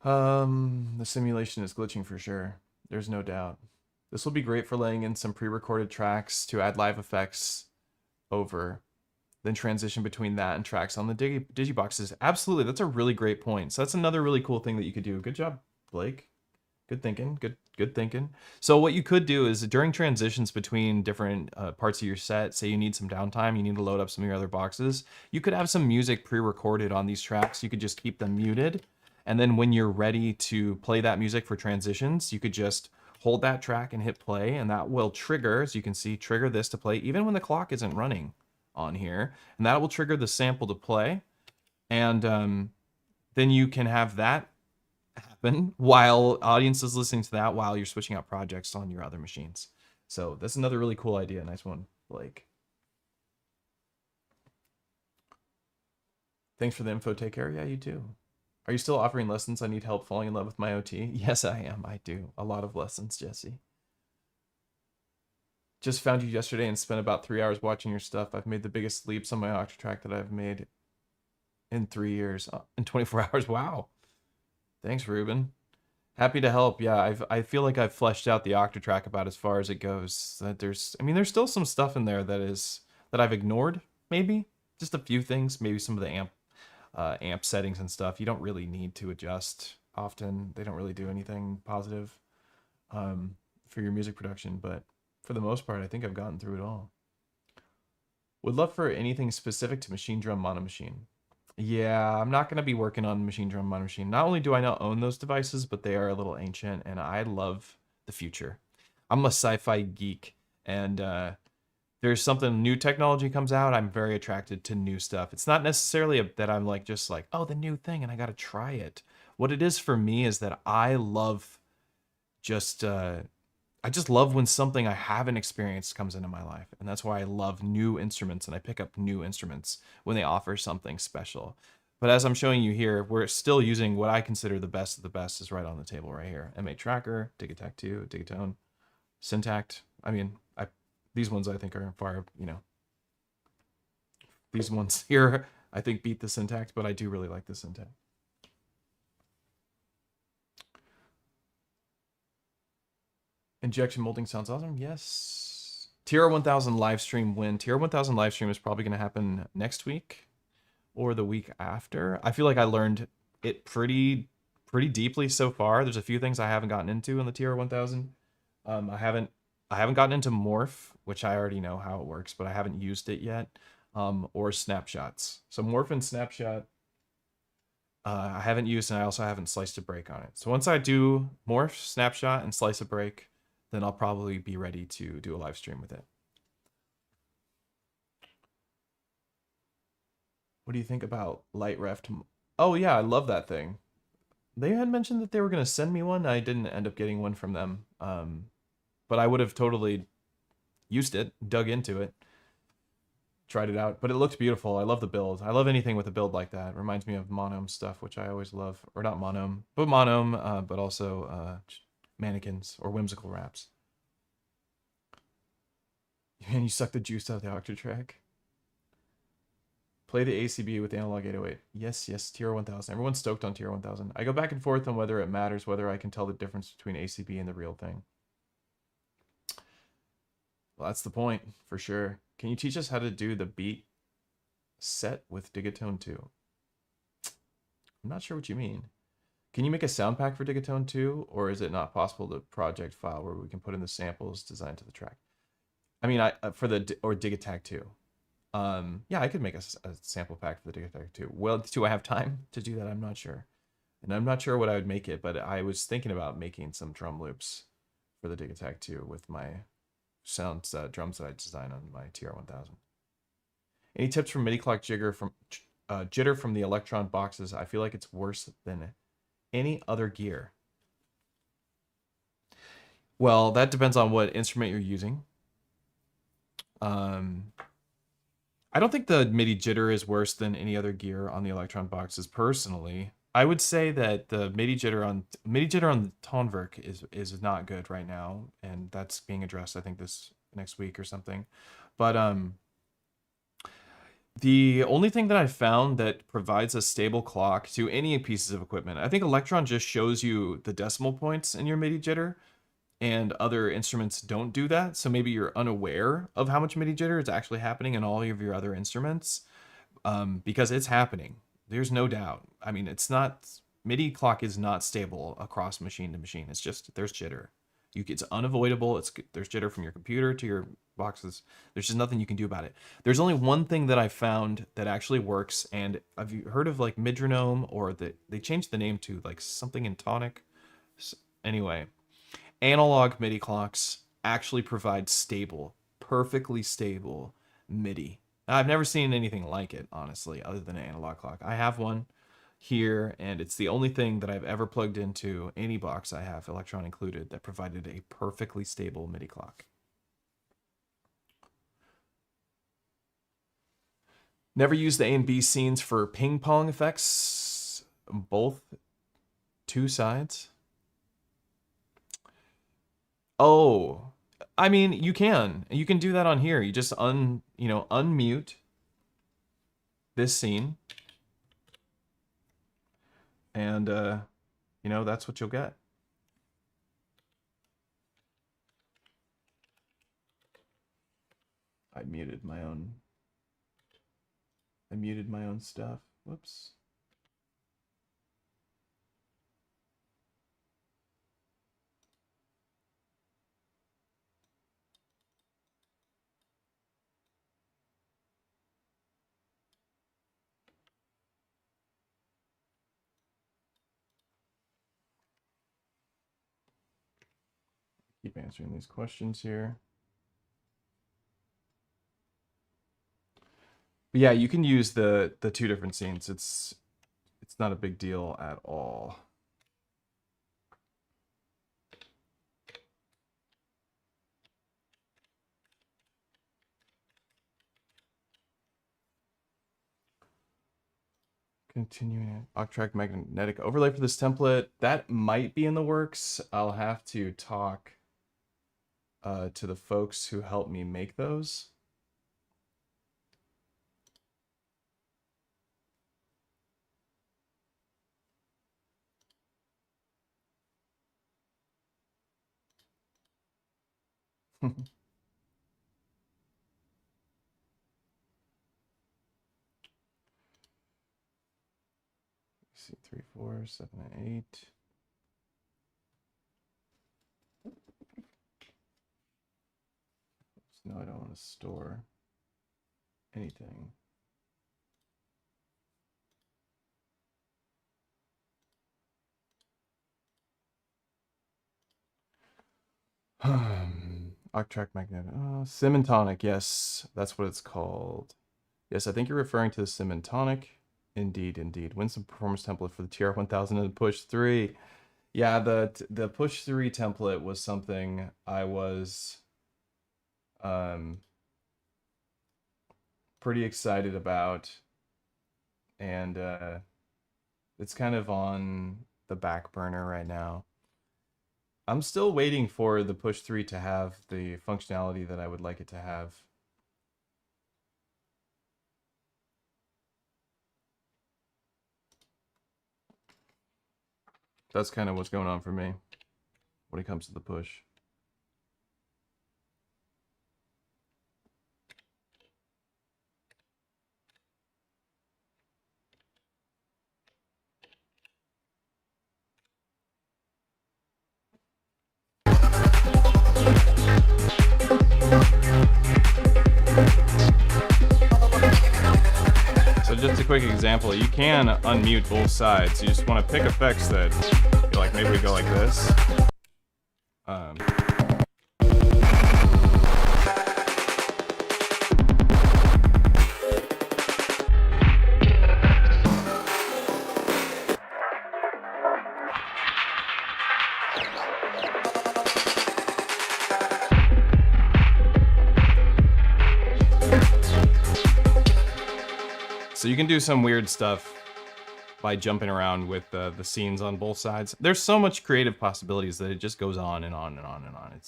The simulation is glitching for sure. There's no doubt. This will be great for laying in some pre-recorded tracks to add live effects over, then transition between that and tracks on the digiboxes. Absolutely, that's a really great point. So that's another really cool thing that you could do. Good job, Blake. Good thinking. Good thinking. So what you could do is during transitions between different parts of your set, say you need some downtime, you need to load up some of your other boxes, you could have some music pre-recorded on these tracks. You could just keep them muted. And then when you're ready to play that music for transitions, you could just hold that track and hit play, and that will trigger, as you can see, trigger this to play even when the clock isn't running on here. And that will trigger the sample to play. And then you can have that happen while audience is listening to that while you're switching out projects on your other machines. So that's another really cool idea. Nice one, Blake. Thanks for the info. Take care. Yeah, you too. Are you still offering lessons? I need help falling in love with my OT. Yes, I am. I do. A lot of lessons, Jesse. Just found you yesterday and spent about 3 hours watching your stuff. I've made the biggest leaps on my Octatrack that I've made in 3 years. In 24 hours. Wow. Thanks, Ruben. Happy to help. Yeah, I feel like I've fleshed out the Octatrack about as far as it goes. That there's still some stuff in there that I've ignored, maybe. Just a few things. Maybe some of the amp settings and stuff you don't really need to adjust often. They don't really do anything positive for your music production, but for the most part, I think I've gotten through it all. Would love for anything specific to Machine Drum Mono Machine. Yeah, I'm not going to be working on Machine Drum Mono Machine. Not only do I not own those devices, but they are a little ancient, and I love the future. I'm a sci-fi geek, and there's something new technology comes out, I'm very attracted to new stuff. It's not necessarily that I'm just like, oh, the new thing, and I got to try it. What it is for me is that I love just I just love when something I haven't experienced comes into my life. And that's why I love new instruments and I pick up new instruments when they offer something special. But as I'm showing you here, we're still using what I consider the best of the best is right on the table right here. M8 Tracker, Digitac 2, Digatone, Syntact. I mean, these ones I think are far, you know, these ones here I think beat the Syntact, but I do really like the Syntact. Injection molding sounds awesome. Yes. TR1000 live stream win. TR1000 live stream is probably going to happen next week or the week after. I feel like I learned it pretty deeply so far. There's a few things I haven't gotten into in the TR1000. I haven't gotten into morph, which I already know how it works, but I haven't used it yet. Or snapshots. So morph and snapshot I haven't used, and I also haven't sliced a break on it. So once I do morph, snapshot, and slice a break, then I'll probably be ready to do a live stream with it. What do you think about light ref? Oh yeah, I love that thing. They had mentioned that they were going to send me one. I didn't end up getting one from them. But I would have totally used it, dug into it, tried it out. But it looked beautiful. I love the build. I love anything with a build like that. It reminds me of Monome stuff, which I always love. Or not Monome, but also mannequins or whimsical wraps. And you suck the juice out of the Octatrack. Play the ACB with the analog 808. Yes, TR1000. Everyone's stoked on TR1000. I go back and forth on whether it matters, whether I can tell the difference between ACB and the real thing. Well, that's the point, for sure. Can you teach us how to do the beat set with Digatone 2? I'm not sure what you mean. Can you make a sound pack for Digatone 2, or is it not possible to project file where we can put in the samples designed to the track? I mean, or Digitac 2. Yeah, I could make a sample pack for the Digitac 2. Well, do I have time to do that? I'm not sure. And I'm not sure what I would make it, but I was thinking about making some drum loops for the Digitac 2 with my drums that I design on my TR1000. Any tips for MIDI clock jitter from the Electron boxes? I feel like it's worse than any other gear. Well, that depends on what instrument you're using. I don't think the MIDI jitter is worse than any other gear on the Electron boxes personally. I would say that the MIDI jitter on the Tonverk is not good right now, and that's being addressed I think this next week or something. But the only thing that I found that provides a stable clock to any pieces of equipment, I think Electron just shows you the decimal points in your MIDI jitter, and other instruments don't do that. So maybe you're unaware of how much MIDI jitter is actually happening in all of your other instruments, because it's happening. There's no doubt. I mean, MIDI clock is not stable across machine to machine. It's just, there's jitter. It's unavoidable. There's jitter from your computer to your boxes. There's just nothing you can do about it. There's only one thing that I found that actually works, and have you heard of like Midronome, or they changed the name to like something in tonic? Anyway, analog MIDI clocks actually provide perfectly stable MIDI. I've never seen anything like it, honestly, other than an analog clock. I have one here, and it's the only thing that I've ever plugged into any box I have, Electron included, that provided a perfectly stable MIDI clock. Never use the A and B scenes for ping pong effects, both two sides. Oh, I mean, you can do that on here. You just unmute this scene, and that's what you'll get. I muted my own stuff. Whoops. Keep answering these questions here. But yeah, you can use the two different scenes. It's not a big deal at all. Continuing Octatrack magnetic overlay for this template. That might be in the works. I'll have to talk to the folks who helped me make those. See, 3, 4, 7, 8. No, I don't want to store anything. Octatrack magnetic. Symantonic. Yes, that's what it's called. Yes, I think you're referring to the Symantonic. Indeed, indeed. Win some performance template for the TR1000 and push 3. Yeah, the push 3 template was something I was pretty excited about, and it's kind of on the back burner right now. I'm still waiting for the push 3 to have the functionality that I would like it to have. That's kind of what's going on for me when it comes to the push. So just a quick example, you can unmute both sides. You just want to pick effects that, like, maybe we go like this. So you can do some weird stuff by jumping around with the scenes on both sides. There's so much creative possibilities that it just goes on and on and on and on.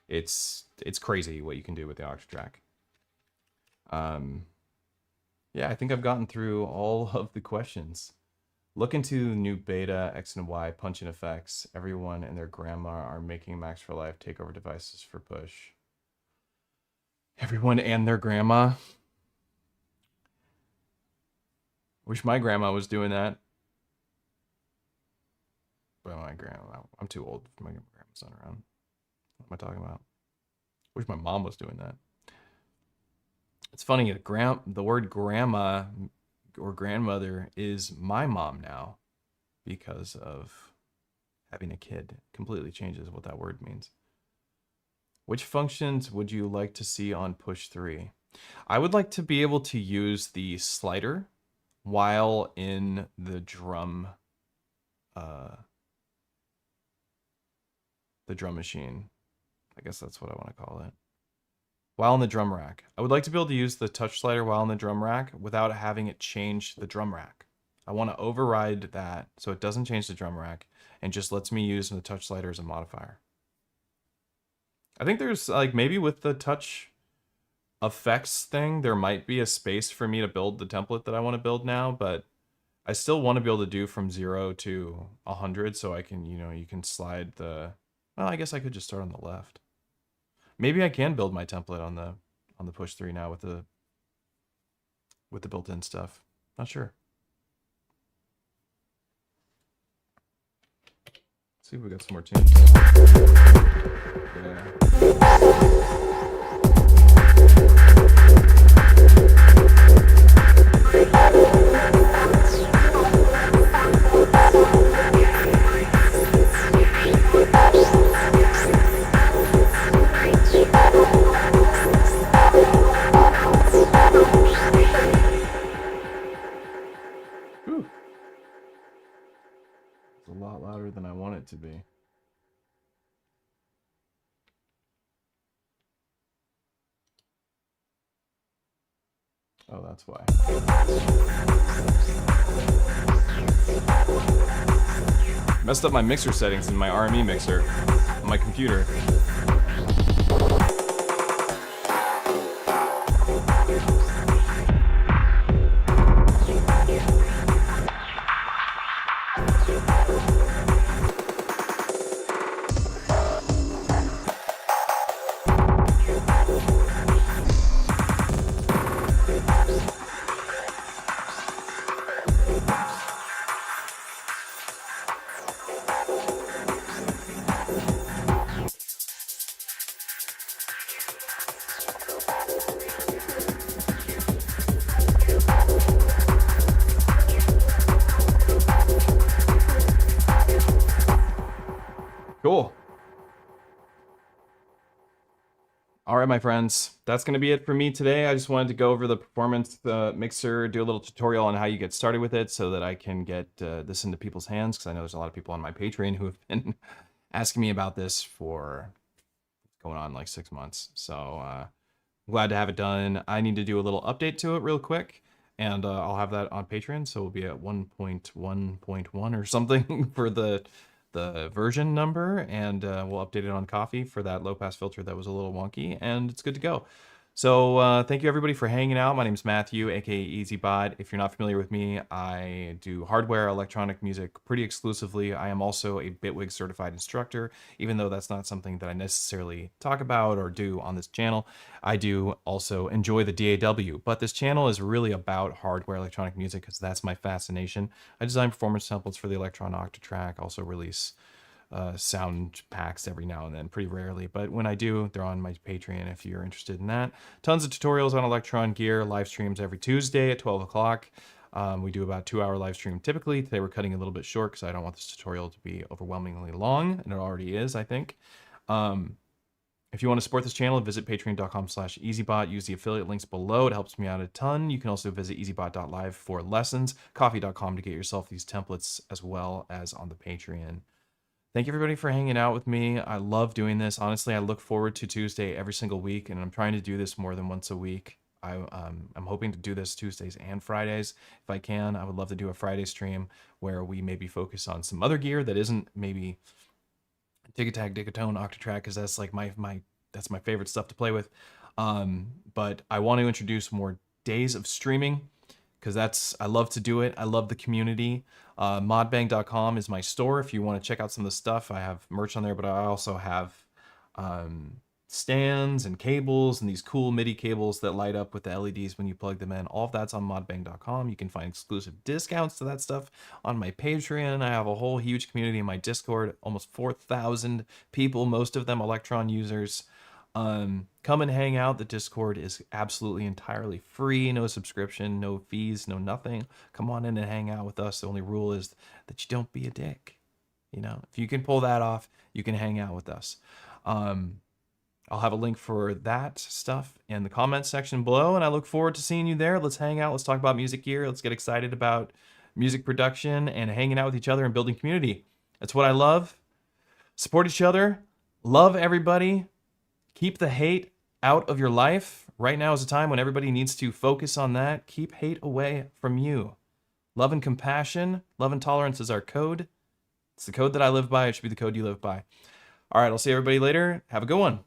It's crazy what you can do with the Octatrack. Yeah, I think I've gotten through all of the questions. Look into new beta, X and Y, punch-in effects. Everyone and their grandma are making Max for Life takeover devices for push. Everyone and their grandma? Wish my grandma was doing that. But my grandma, I'm too old. My grandma's not around. What am I talking about? Wish my mom was doing that. It's funny, the word grandma or grandmother is my mom now because of having a kid. Completely changes what that word means. Which functions would you like to see on push 3? I would like to be able to use the slider while in the drum machine. I guess that's what I want to call it. While in the drum rack. I would like to be able to use the touch slider while in the drum rack without having it change the drum rack. I want to override that so it doesn't change the drum rack and just lets me use the touch slider as a modifier. I think there's, like, maybe with the touch effects thing, there might be a space for me to build the template that I want to build now, but I still want to be able to do from 0 to 100 so I can, you can slide the, well, I guess I could just start on the left. Maybe I can build my template on the push 3 now with the built-in stuff. Not sure. Let's see if we got some more tunes. Yeah. Whew. It's a lot louder than I want it to be. Oh, that's why. Messed up my mixer settings in my RME mixer on my computer. Cool. All right, my friends, that's going to be it for me today. I just wanted to go over the performance mixer, do a little tutorial on how you get started with it so that I can get this into people's hands, because I know there's a lot of people on my Patreon who have been asking me about this for going on like 6 months. So glad to have it done. I need to do a little update to it real quick, and I'll have that on Patreon, so we'll be at 1.1.1 or something for the version number, and we'll update it on Coffee for that low pass filter that was a little wonky, and it's good to go. So thank you everybody for hanging out. My name's Matthew, aka EZBOT. If you're not familiar with me, I do hardware electronic music pretty exclusively. I am also a Bitwig certified instructor, even though that's not something that I necessarily talk about or do on this channel. I do also enjoy the DAW, but this channel is really about hardware electronic music because that's my fascination. I design performance templates for the Electron Octatrack, also release sound packs every now and then, pretty rarely, but when I do, they're on my Patreon if you're interested in that. Tons of tutorials on Electron gear, live streams every Tuesday at 12 o'clock. We do about 2-hour live stream typically. Today we're cutting a little bit short because I don't want this tutorial to be overwhelmingly long, and it already is, I think. If you want to support this channel, visit patreon.com/EZBOT. Use the affiliate links below. It helps me out a ton. You can also visit EZBOT.live for lessons, coffee.com to get yourself these templates, as well as on the Patreon. Thank you everybody for hanging out with me. I love doing this. Honestly, I look forward to Tuesday every single week, and I'm trying to do this more than once a week. I'm hoping to do this Tuesdays and Fridays if I can. I would love to do a Friday stream where we maybe focus on some other gear that isn't maybe Digitag, Digatone, Octatrack, because that's like that's my favorite stuff to play with. But I want to introduce more days of streaming, because I love to do it. I love the community. Modbang.com is my store if you want to check out some of the stuff. I have merch on there, but I also have stands and cables and these cool MIDI cables that light up with the LEDs when you plug them in. All of that's on modbang.com. You can find exclusive discounts to that stuff on my Patreon. I have a whole huge community in my Discord, almost 4,000 people, most of them Electron users. Come and hang out. The Discord is absolutely entirely free, no subscription, no fees, no nothing. Come on in and hang out with us. The only rule is that you don't be a dick. You know, if you can pull that off, you can hang out with us. I'll have a link for that stuff in the comments section below, and I look forward to seeing you there. Let's hang out. Let's talk about music gear. Let's get excited about music production and hanging out with each other and building community. That's what I love. Support each other. Love everybody. Keep the hate out of your life. Right now is a time when everybody needs to focus on that. Keep hate away from you. Love and compassion. Love and tolerance is our code. It's the code that I live by. It should be the code you live by. All right, I'll see everybody later. Have a good one.